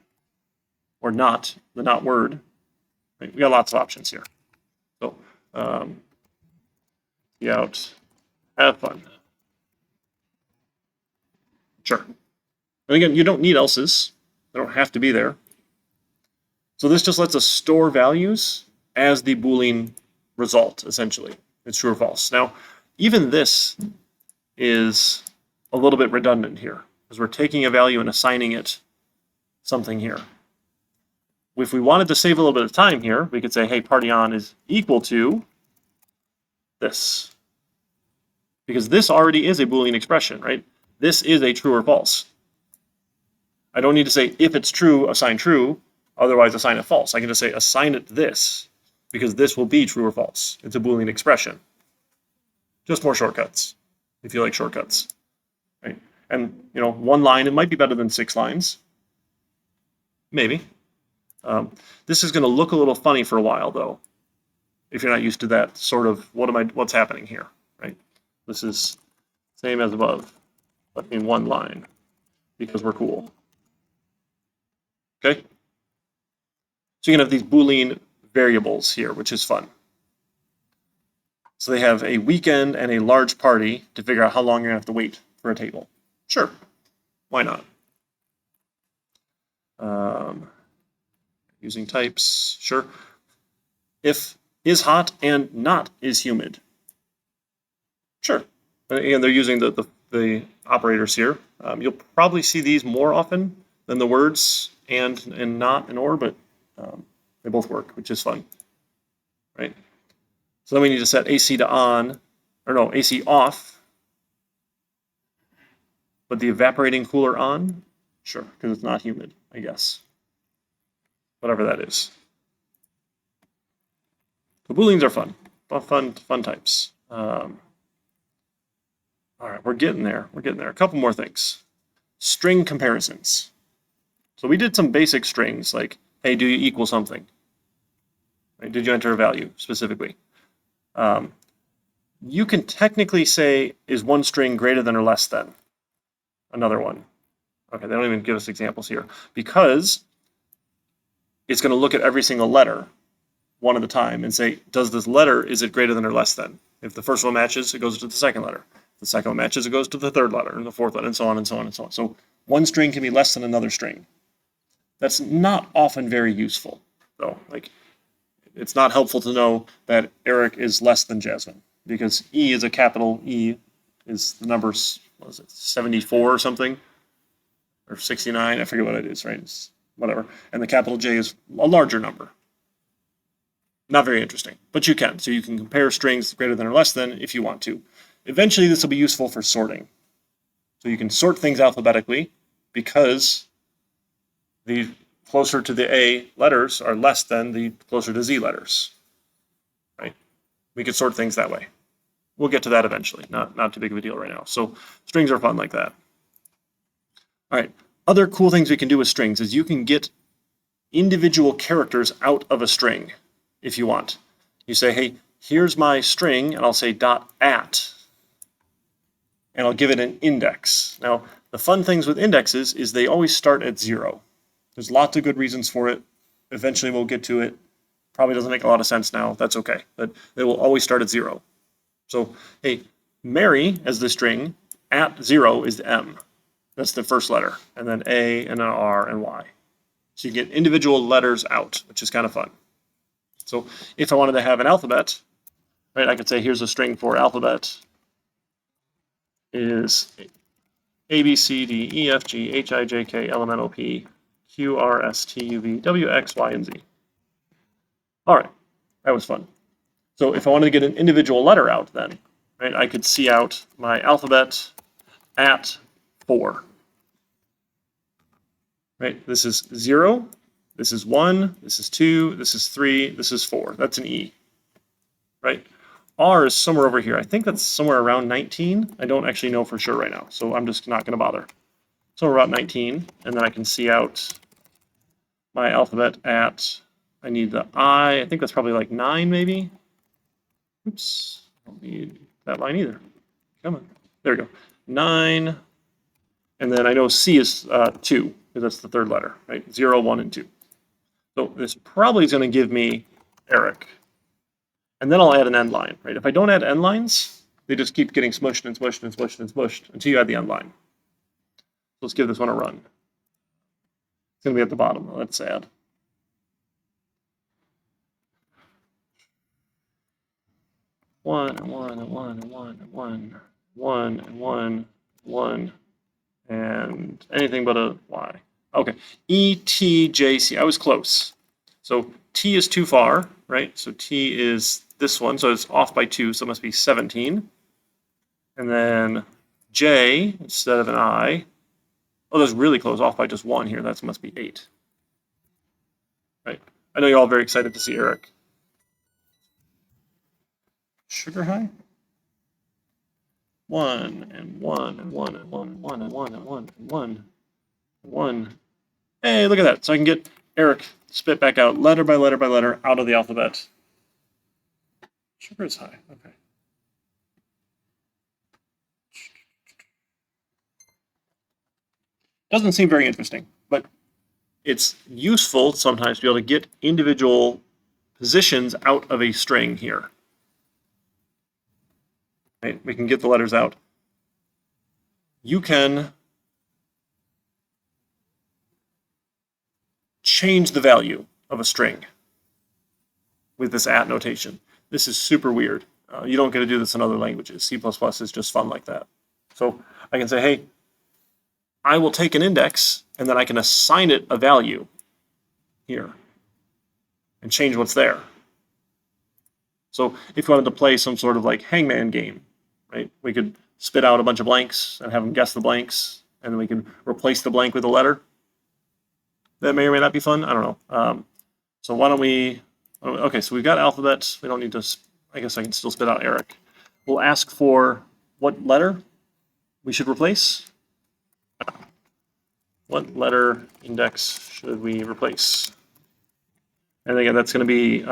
Or not, the not word, right? We got lots of options here. So, see out, have fun. Sure. And again, you don't need else's. They don't have to be there. So this just lets us store values as the Boolean result, essentially. It's true or false. Now, even this is a little bit redundant here, because we're taking a value and assigning it something here. If we wanted to save a little bit of time here, we could say, hey, party on is equal to this. Because this already is a Boolean expression, right? This is a true or false. I don't need to say if it's true, assign true, otherwise assign it false. I can just say assign it this, because this will be true or false. It's a Boolean expression. Just more shortcuts, if you like shortcuts, right? And, you know, one line, it might be better than 6 lines. Maybe. This is going to look a little funny for a while, though, if you're not used to that sort of what's happening here, right? This is same as above, but in one line, because we're cool. Okay? So you can have these Boolean variables here, which is fun. So they have a weekend and a large party to figure out how long you're going to have to wait for a table. Sure. Why not? Using types, sure. If is hot and not is humid. Sure. And they're using the operators here. You'll probably see these more often than the words and not and or, but they both work, which is fun, right? So then we need to set AC to on, or no, AC off, but the evaporating cooler on? Sure, because it's not humid, I guess. Whatever that is. The Booleans are fun. Fun types. All right, we're getting there. We're getting there. A couple more things. String comparisons. So we did some basic strings, like, hey, do you equal something? Right? Did you enter a value specifically? You can technically say, is one string greater than or less than another one? Okay, they don't even give us examples here, because it's going to look at every single letter one at a time and say, does this letter, is it greater than or less than? If the first one matches, it goes to the second letter. If the second one matches, it goes to the third letter, and the fourth letter, and so on and so on and so on. So one string can be less than another string. That's not often very useful, though. Like, it's not helpful to know that Eric is less than Jasmine, because E is a capital E, is the number, what is it, 74 or something? Or 69, I forget what it is, right? It's whatever. And the capital J is a larger number. Not very interesting, but you can. So you can compare strings greater than or less than if you want to. Eventually, this will be useful for sorting. So you can sort things alphabetically, because the closer to the A letters are less than the closer to Z letters, right? We could sort things that way. We'll get to that eventually, not too big of a deal right now. So strings are fun like that. All right, other cool things we can do with strings is you can get individual characters out of a string if you want. You say, hey, here's my string, and I'll say .at, and I'll give it an index. Now, the fun things with indexes is they always start at 0. There's lots of good reasons for it. Eventually we'll get to it. Probably doesn't make a lot of sense now. That's okay. But they will always start at 0. So, hey, Mary as the string, at 0 is the M. That's the first letter. And then A, and an R, and Y. So you get individual letters out, which is kind of fun. So if I wanted to have an alphabet, right, I could say here's a string for alphabet is A, B, C, D, E, F, G, H, I, J, K, L, M, N, O, P, Q, R, S, T, U, V, W, X, Y, and Z. All right, that was fun. So if I wanted to get an individual letter out then, right, I could see out my alphabet at 4. Right, this is 0, this is 1, this is 2, this is 3, this is 4. That's an E. Right? R is somewhere over here. I think that's somewhere around 19. I don't actually know for sure right now, so I'm just not going to bother. So about 19, and then I can see out my alphabet at, I need the I think that's probably like 9 maybe. Oops, I don't need that line either. Come on, there we go. 9, and then I know C is 2, because that's the third letter, right? 0, 1, and 2. So this probably is going to give me Eric. And then I'll add an end line, right? If I don't add end lines, they just keep getting smushed and smushed and smushed and smushed until you add the end line. So let's give this one a run. It's going to be at the bottom. Let's add. One and one and one and one and one, one and one, one, and anything but a Y. Okay, E, T, J, C. I was close. So T is too far, right? So T is this one, so it's off by 2, so it must be 17. And then J, instead of an I, oh, that's really close, off by just 1 here. That must be 8. Right. I know you're all very excited to see Eric. Sugar high? 1 and 1 and 1 and 1 and 1 and 1 and 1 and 1 and 1. Hey, look at that. So I can get Eric spit back out letter by letter by letter out of the alphabet. Sugar is high. Okay. Doesn't seem very interesting, but it's useful sometimes to be able to get individual positions out of a string here. Right? We can get the letters out. You can change the value of a string with this at notation. This is super weird. You don't get to do this in other languages. C++ is just fun like that. So I can say, hey, I will take an index and then I can assign it a value here and change what's there. So if you wanted to play some sort of like hangman game, right, we could spit out a bunch of blanks and have them guess the blanks, and then we can replace the blank with a letter. That may or may not be fun. I don't know. So why don't we, okay, so we've got alphabet. We don't need to, I guess I can still spit out Eric. We'll ask for what letter we should replace. What letter index should we replace? And again, that's going to be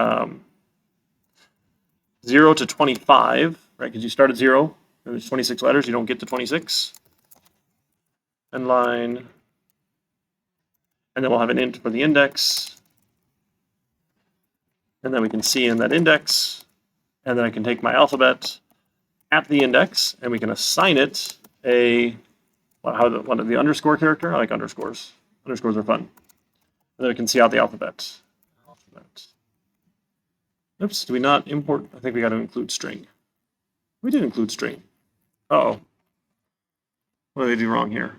0 to 25, right? Because you start at 0, and there's 26 letters. You don't get to 26. End line. And then we'll have an int for the index. And then we can see in that index. And then I can take my alphabet at the index, and we can assign it a, what the underscore character? I like underscores. Underscores are fun. And then we can see out the alphabet. Oops, do we not import? I think we got to include string. We did include string. Uh-oh. What did they do wrong here?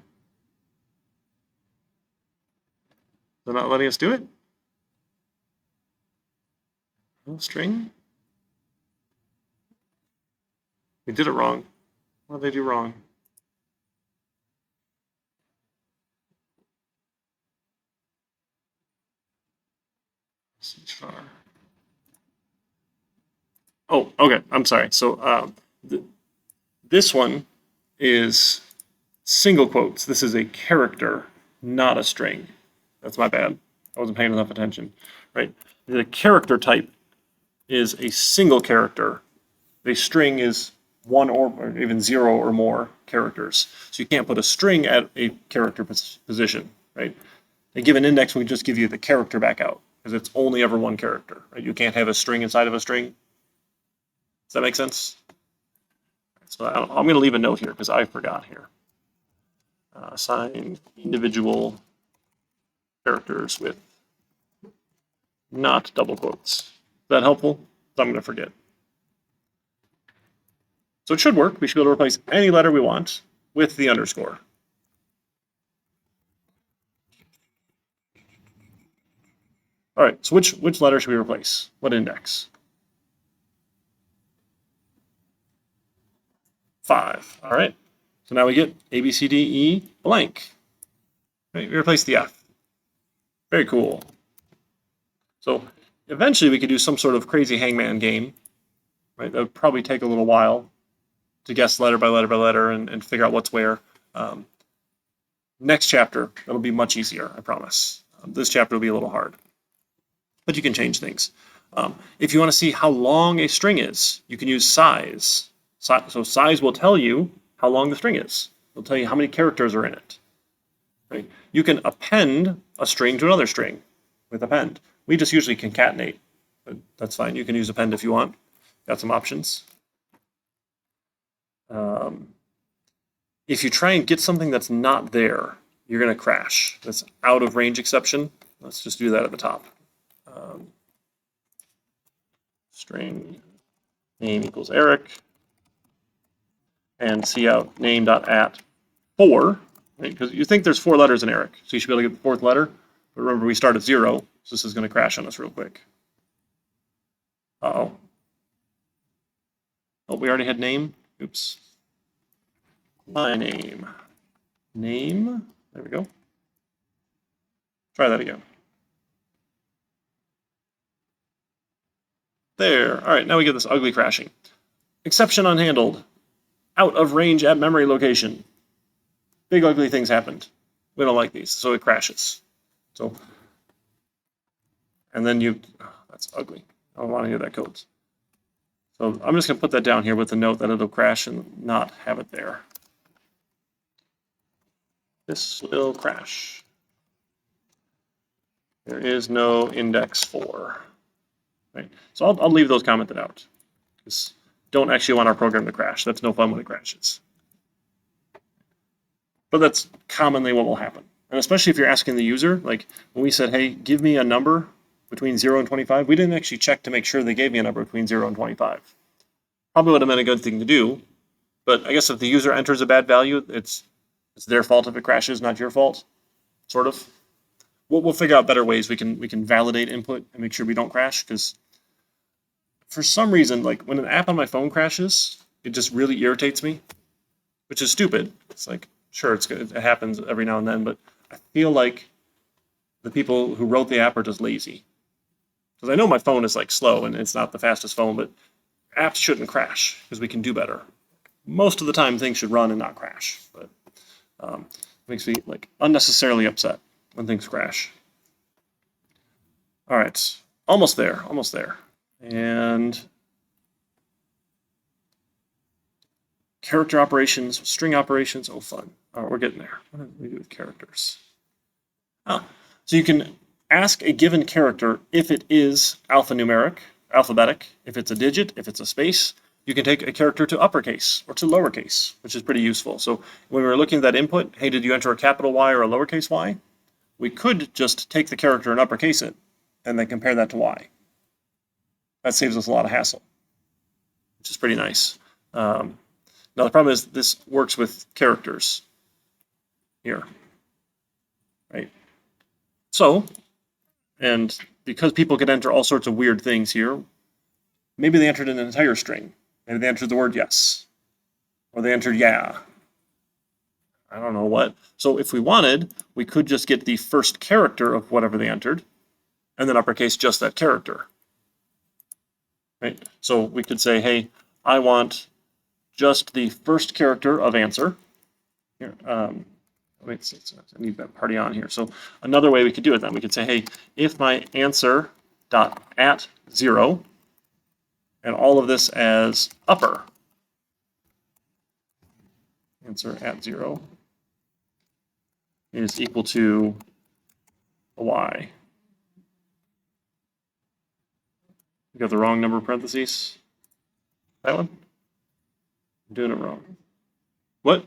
They're not letting us do it? No string? We did it wrong. What did they do wrong? Oh, okay. I'm sorry. So this one is single quotes. This is a character, not a string. That's my bad. I wasn't paying enough attention. Right? The character type is a single character. The string is 1 or even 0 or more characters. So you can't put a string at a character position. Right? A given index will just give you the character back out because it's only ever one character. Right? You can't have a string inside of a string. Does that make sense? So I'm going to leave a note here because I forgot here. Assign individual characters with not double quotes. Is that helpful? I'm going to forget. So it should work. We should be able to replace any letter we want with the underscore. All right, so which letter should we replace? What index? 5. All right. So now we get A, B, C, D, E, blank. Right, we replace the F. Very cool. So eventually we could do some sort of crazy hangman game, right? That would probably take a little while to guess letter by letter by letter and figure out what's where. Next chapter, that'll be much easier, I promise. This chapter will be a little hard, but you can change things. If you want to see how long a string is, you can use size. So size will tell you how long the string is. It'll tell you how many characters are in it. Right? You can append a string to another string with append. We just usually concatenate, but that's fine. You can use append if you want. Got some options. If you try and get something that's not there, you're going to crash. That's out of range exception. Let's just do that at the top. String name equals Eric, and cout name.at 4, right? Because you think there's 4 letters in Eric, so you should be able to get the 4th letter. But remember, we start at 0, so this is going to crash on us real quick. Uh-oh. Oh, we already had name. Oops. My name. Name. There we go. Try that again. There. All right, now we get this ugly crashing. Exception unhandled. Out of range at memory location. Big ugly things happened. We don't like these, so it crashes. So, and then that's ugly. I don't want any of that code. So I'm just going to put that down here with the note that it'll crash and not have it there. This will crash. There is no index 4. Right? So I'll leave those commented out. Because don't actually want our program to crash. That's no fun when it crashes. But that's commonly what will happen. And especially if you're asking the user, like when we said, hey, give me a number between 0 and 25, we didn't actually check to make sure they gave me a number between 0 and 25. Probably would have been a good thing to do. But I guess if the user enters a bad value, it's their fault if it crashes, not your fault, sort of. We'll figure out better ways we can validate input and make sure we don't crash, because for some reason, like when an app on my phone crashes, it just really irritates me, which is stupid. It's like, sure, it's good. It happens every now and then, but I feel like the people who wrote the app are just lazy. Because I know my phone is like slow and it's not the fastest phone, but apps shouldn't crash because we can do better. Most of the time, things should run and not crash, but it makes me like unnecessarily upset when things crash. All right, almost there, almost there. And character operations, string operations, oh fun. All right, we're getting there. What do we do with characters? So you can ask a given character if it is alphabetic, if it's a digit, if it's a space. You can take a character to uppercase or to lowercase, which is pretty useful. So when we were looking at that input, hey, did you enter a capital Y or a lowercase y? We could just take the character and uppercase it and then compare that to y. That saves us a lot of hassle, which is pretty nice. Now the problem is this works with characters here, right? So, and because people can enter all sorts of weird things here, maybe they entered an entire string. Maybe they entered the word yes, or they entered yeah. I don't know what. So if we wanted, we could just get the first character of whatever they entered, and then uppercase just that character. Right? So we could say, hey, I want just the first character of answer. Here, wait, I need that party on here. So another way we could do it then, we could say, hey, if my answer dot at 0, and all of this as upper, answer at 0 is equal to a y. You got the wrong number of parentheses. That one? I'm doing it wrong. What?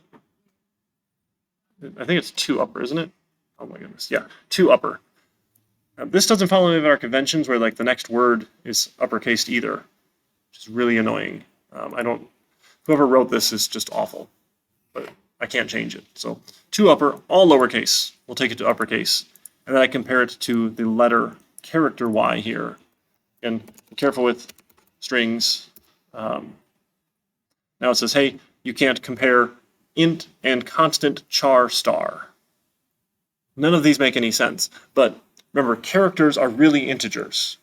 I think it's 2 upper, isn't it? Oh my goodness. Yeah, 2 upper. This doesn't follow any of our conventions where like the next word is uppercased either, which is really annoying. Whoever wrote this is just awful, but I can't change it. So 2 upper, all lowercase. We'll take it to uppercase. And then I compare it to the letter character Y here. And be careful with strings. Now it says, hey, you can't compare int and constant char star. None of these make any sense. But remember, characters are really integers,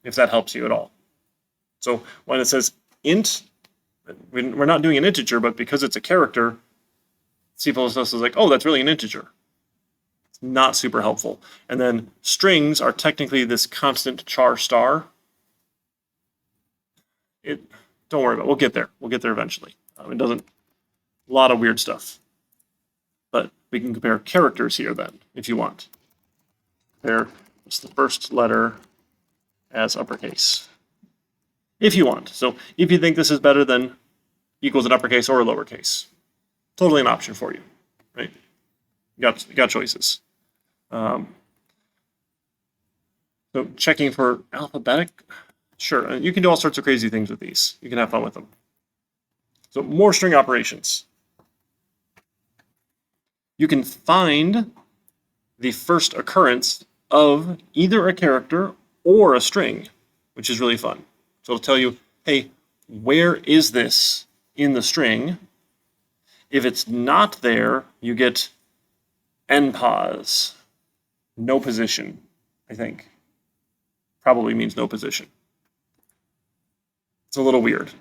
if that helps you at all. So when it says int, we're not doing an integer, but because it's a character, C++ is like, oh, that's really an integer. It's not super helpful. And then strings are technically this constant char star. Don't worry about it. We'll get there. We'll get there eventually. It doesn't, a lot of weird stuff. But we can compare characters here then, if you want. Compare just the first letter as uppercase. If you want. So if you think this is better than equals an uppercase or a lowercase. Totally an option for you, right? You got choices. So checking for alphabetic, sure. You can do all sorts of crazy things with these. You can have fun with them. So more string operations. You can find the first occurrence of either a character or a string, which is really fun. So it'll tell you, hey, where is this in the string? If it's not there, you get npos, no position, I think. Probably means no position. It's a little weird.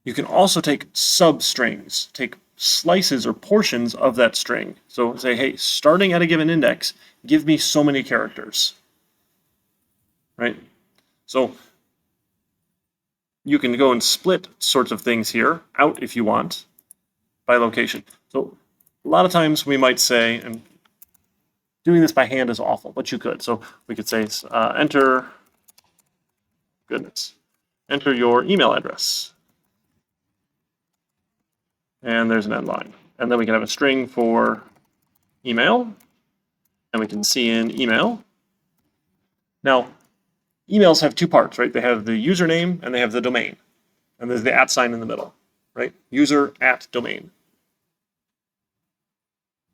You can also take substrings, take slices or portions of that string. So say, hey, starting at a given index, give me so many characters, right? So you can go and split sorts of things here out if you want by location. So a lot of times we might say, and doing this by hand is awful, but you could. So we could say enter your email address. And there's an end line. And then we can have a string for email, and we can see in email. Now, emails have two parts, right? They have the username and they have the domain. And there's the @ sign in the middle, right? User @ domain.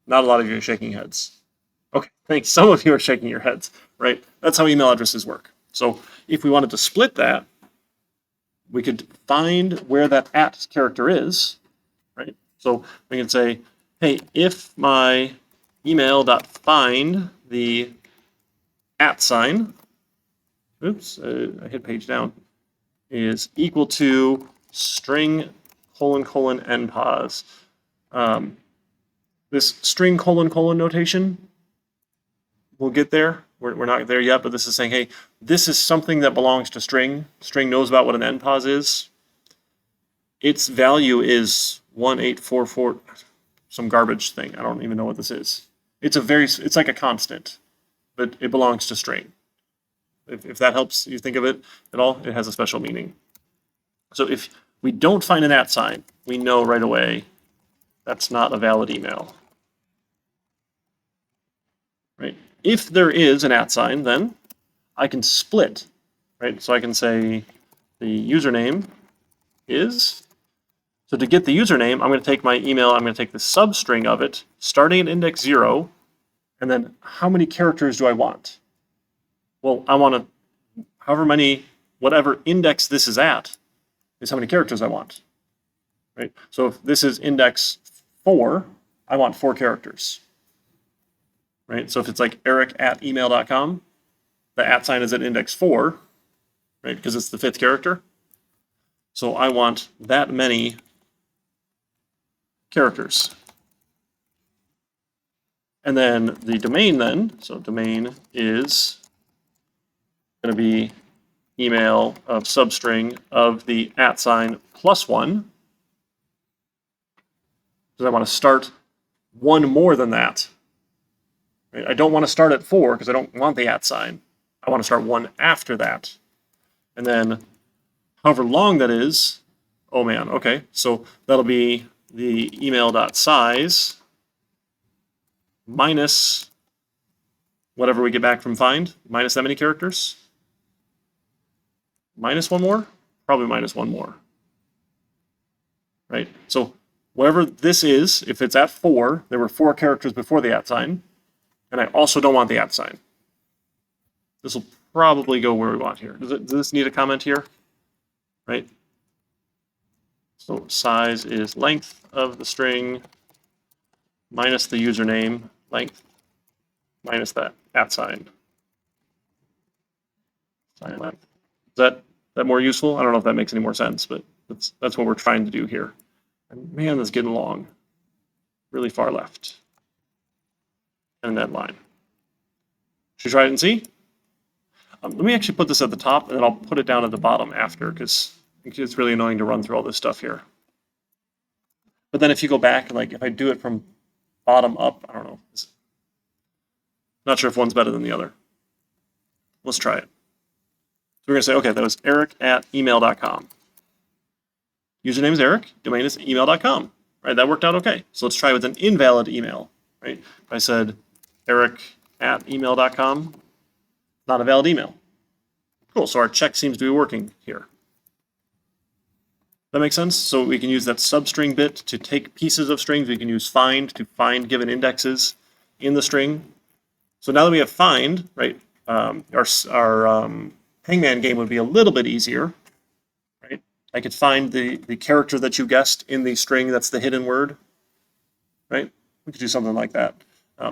Not a lot of you are shaking heads. Okay, thanks. Some of you are shaking your heads, right? That's how email addresses work. So if we wanted to split that, we could find where that @ character is, right? So we can say, hey, if my email.find the @ sign, oops, I hit page down, is equal to string : npos. This string : notation, we'll get there. We're not there yet, but this is saying, hey, this is something that belongs to string. String knows about what an npos is. Its value is 1844, some garbage thing. I don't even know what this is. It's like a constant, but it belongs to string. If that helps you think of it at all, it has a special meaning. So if we don't find an @ sign, we know right away that's not a valid email. Right? If there is an @ sign, then I can split, right? So I can say the username is. So to get the username, I'm going to take my email, I'm going to take the substring of it, starting at index 0, and then how many characters do I want? Well, I want to, however many, whatever index this is at, is how many characters I want, right? So if this is index 4, I want 4 characters, right? So if it's like eric@email.com, the @ sign is at index 4, right? Because it's the 5th character. So I want that many characters. And then the domain then, so domain is going to be email of substring of the @ sign +1. Because I want to start one more than that. Right? I don't want to start at 4 because I don't want the @ sign. I want to start one after that. And then however long that is, oh man, okay, so that'll be the email.size minus whatever we get back from find, minus that many characters. Minus one more? Probably minus one more. Right? So whatever this is, if it's at 4, there were 4 characters before the @ sign, and I also don't want the @ sign. This will probably go where we want here. Does this need a comment here? Right? So size is length of the string minus the username length minus that @ sign. Sign length. Is that more useful? I don't know if that makes any more sense, but that's what we're trying to do here. And man, this is getting long. Really far left. And that line. Should we try it and see? Let me actually put this at the top, and then I'll put it down at the bottom after, because it's really annoying to run through all this stuff here. But then if you go back, like if I do it from bottom up, I don't know. Not sure if one's better than the other. Let's try it. So we're going to say, okay, that was eric@email.com. Username is Eric, domain is email.com. Right, that worked out okay. So let's try with an invalid email. Right, if I said eric@email.com, not a valid email. Cool, so our check seems to be working here. That makes sense? So we can use that substring bit to take pieces of strings. We can use find to find given indexes in the string. So now that we have find, right, our hangman game would be a little bit easier, right? I could find the character that you guessed in the string that's the hidden word, right? We could do something like that.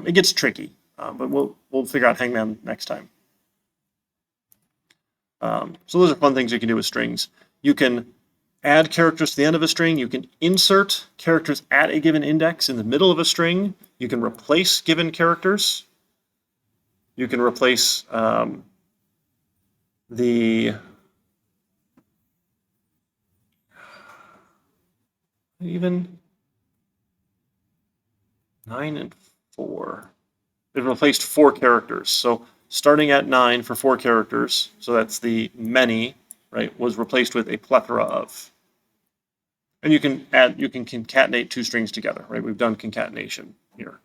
It gets tricky, but we'll figure out hangman next time. So those are fun things you can do with strings. You can add characters to the end of a string. You can insert characters at a given index in the middle of a string. You can replace given characters. You can replace even 9 and 4. It replaced 4 characters. So starting at 9 for 4 characters, so that's the many, right, was replaced with a plethora of. And you can concatenate 2 strings together, right? We've done concatenation here.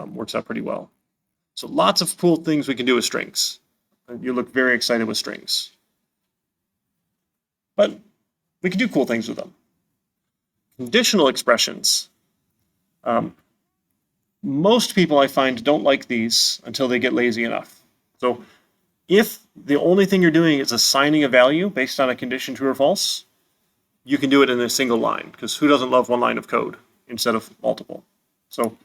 Works out pretty well. So lots of cool things we can do with strings. You look very excited with strings. But we can do cool things with them. Conditional expressions. Most people I find don't like these until they get lazy enough. So if the only thing you're doing is assigning a value based on a condition true or false, you can do it in a single line, because who doesn't love one line of code instead of multiple? So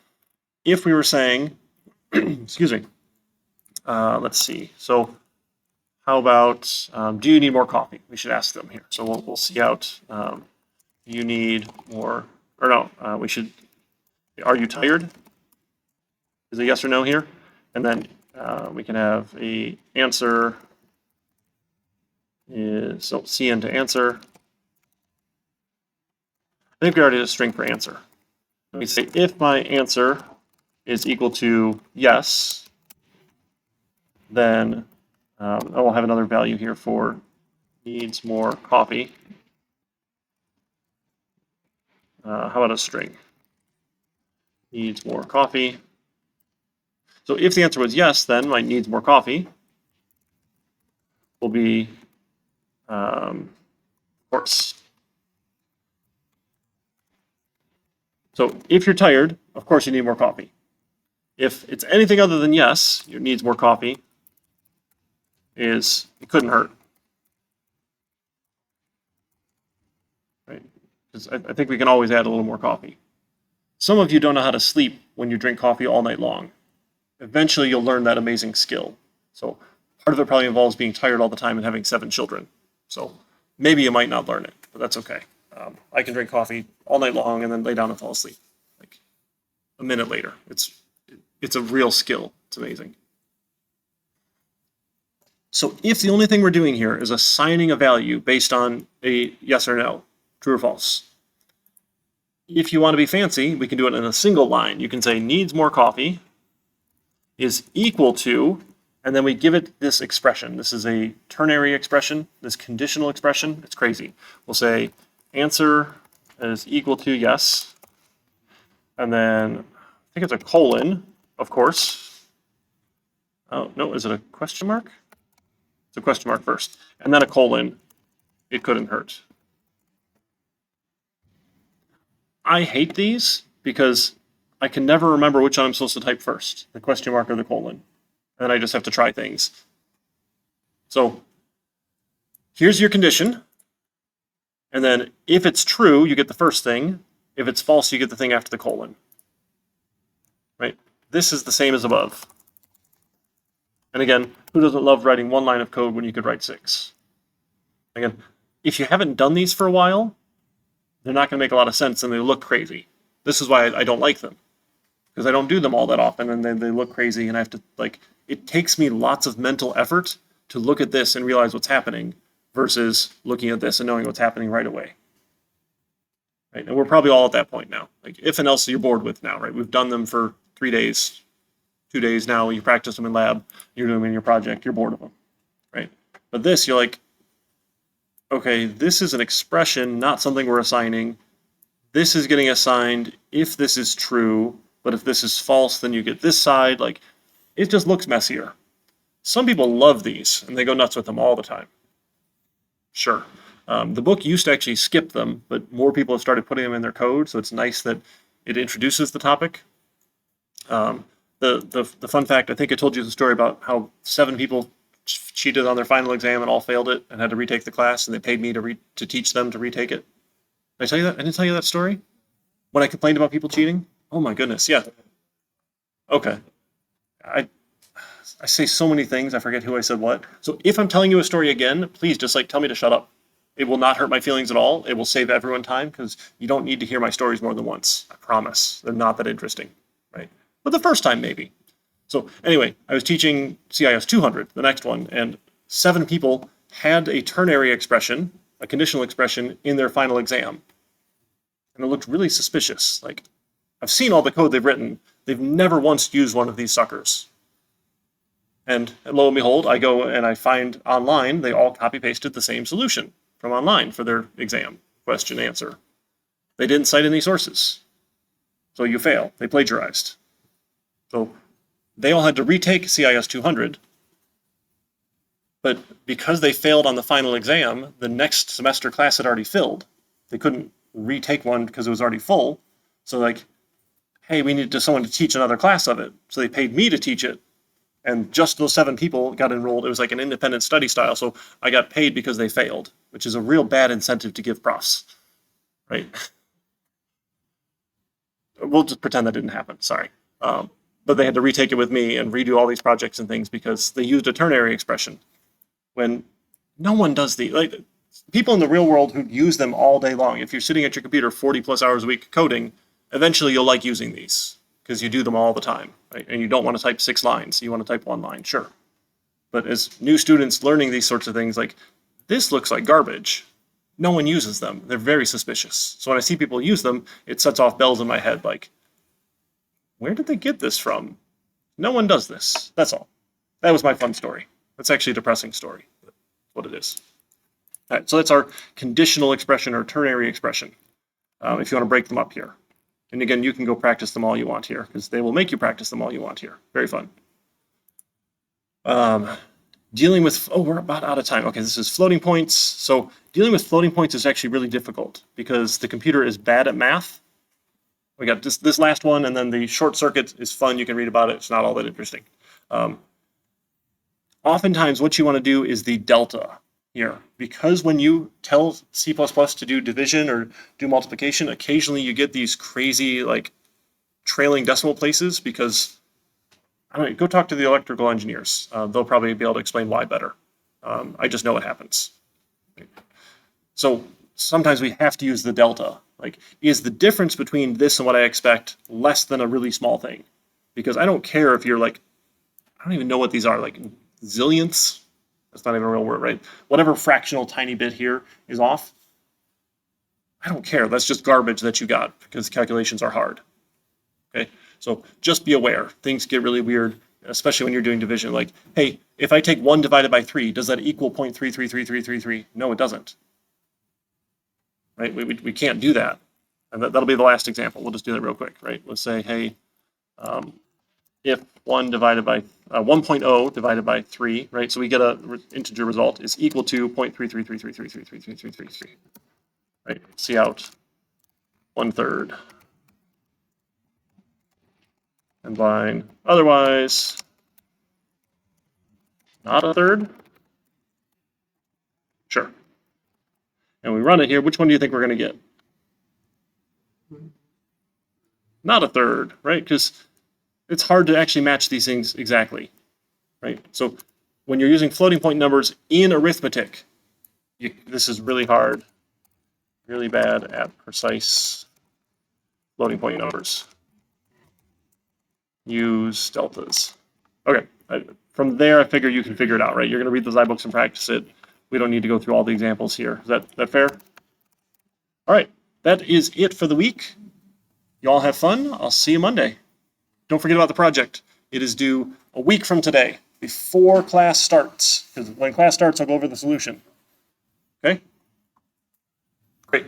if we were saying, excuse me, let's see. So how about, do you need more coffee? We should ask them here. So we'll see out, you need more, or no, we should, are you tired? Is a yes or no here. And then we can have a answer is, so CN to answer. I think we already did a string for answer. Let me say if my answer is equal to yes, then I will have another value here for needs more coffee. How about a string? Needs more coffee. So if the answer was yes, then my needs more coffee will be course. So if you're tired, of course you need more coffee. If it's anything other than yes, your needs more coffee is it couldn't hurt. Right? Because I think we can always add a little more coffee. Some of you don't know how to sleep when you drink coffee all night long. Eventually you'll learn that amazing skill. So part of it probably involves being tired all the time and having 7 children. So maybe you might not learn it, but that's okay. I can drink coffee all night long and then lay down and fall asleep like a minute later. It's a real skill. It's amazing. So if the only thing we're doing here is assigning a value based on a yes or no, true or false. If you want to be fancy, we can do it in a single line. You can say needs more coffee is equal to, and then we give it this expression. This is a ternary expression, this conditional expression. It's crazy. We'll say answer is equal to yes, and then I think it's a colon, of course. Oh, no, is it a question mark? It's a question mark first, and then a colon. It couldn't hurt. I hate these because I can never remember which one I'm supposed to type first, the question mark or the colon. And then I just have to try things. So here's your condition. And then if it's true, you get the first thing. If it's false, you get the thing after the colon. Right? This is the same as above. And again, who doesn't love writing one line of code when you could write 6? Again, if you haven't done these for a while, they're not going to make a lot of sense and they look crazy. This is why I don't like them, because I don't do them all that often and then they look crazy and I have to, like, it takes me lots of mental effort to look at this and realize what's happening versus looking at this and knowing what's happening right away. Right? And we're probably all at that point now. Like, if and else you're bored with now, right? We've done them for 3 days, 2 days now. You practice them in lab, you're doing them in your project, you're bored of them, right? But this, you're like, okay, this is an expression, not something we're assigning. This is getting assigned if this is true, but if this is false, then you get this side. Like, it just looks messier. Some people love these, and they go nuts with them all the time. Sure. The book used to actually skip them, but more people have started putting them in their code, so it's nice that it introduces the topic. The fun fact, I think I told you the story about how 7 people cheated on their final exam and all failed it and had to retake the class, and they paid me to teach them to retake it. Did I tell you that? I didn't tell you that story? When I complained about people cheating? Oh my goodness, yeah. Okay. I say so many things, I forget who I said what. So if I'm telling you a story again, please just tell me to shut up. It will not hurt my feelings at all. It will save everyone time because you don't need to hear my stories more than once. I promise. They're not that interesting, right? But the first time, maybe. So anyway, I was teaching CIS 200, the next one, and 7 people had a ternary expression, a conditional expression, in their final exam. And it looked really suspicious. Like, I've seen all the code they've written. They've never once used one of these suckers. And lo and behold, I go and I find online, they all copy-pasted the same solution from online for their exam, question, answer. They didn't cite any sources. So you fail. They plagiarized. So they all had to retake CIS 200, but because they failed on the final exam, the next semester class had already filled. They couldn't retake one because it was already full. So like, hey, we need someone to teach another class of it. So they paid me to teach it. And just those 7 people got enrolled. It was like an independent study style. So I got paid because they failed, which is a real bad incentive to give profs, right? We'll just pretend that didn't happen, sorry. But they had to retake it with me and redo all these projects and things because they used a ternary expression when no one does like people in the real world who use them all day long. If you're sitting at your computer 40 plus hours a week coding, eventually you'll like using these because you do them all the time, right? And you don't want to type 6 lines. You want to type 1 line, sure. But as new students learning these sorts of things, like, this looks like garbage. No one uses them. They're very suspicious. So when I see people use them, it sets off bells in my head like, where did they get this from? No one does this. That's all. That was my fun story. That's actually a depressing story. But that's what it is. All right, so that's our conditional expression or ternary expression, if you want to break them up here. And again, you can go practice them all you want here because they will make you practice them all you want here. Very fun. Dealing with, we're about out of time. Okay, this is floating points. So dealing with floating points is actually really difficult because the computer is bad at math. We got this last one, and then the short circuit is fun. You can read about it. It's not all that interesting. Oftentimes, what you want to do is the delta here, because when you tell C++ to do division or do multiplication, occasionally you get these crazy like trailing decimal places because, I don't know, go talk to the electrical engineers. They'll probably be able to explain why better. I just know it happens. So sometimes we have to use the delta. Like, is the difference between this and what I expect less than a really small thing? Because I don't care if you're like, I don't even know what these are, like zillionths. That's not even a real word, right? Whatever fractional tiny bit here is off. I don't care. That's just garbage that you got because calculations are hard. Okay, so just be aware. Things get really weird, especially when you're doing division. Like, hey, if I take 1 divided by 3, does that equal 0.333333? No, it doesn't. Right? We can't do that. And that'll be the last example. We'll just do that real quick, right? Let's say, hey, if 1 divided by 1.0 divided by 3, right? So we get a integer result is equal to 0.333333333333, right? See out 1/3. And line otherwise not a third. and we run it here, which one do you think we're going to get? Not a third, right? Because it's hard to actually match these things exactly, right? So when you're using floating point numbers in arithmetic, this is really hard, really bad at precise floating point numbers. Use deltas. Okay, from there I figure you can figure it out, right? You're going to read those iBooks and practice it. We don't need to go through all the examples here. Is that fair? All right, that is it for the week. You all have fun. I'll see you Monday. Don't forget about the project. It is due a week from today, before class starts. Because when class starts, I'll go over the solution. Okay? Great.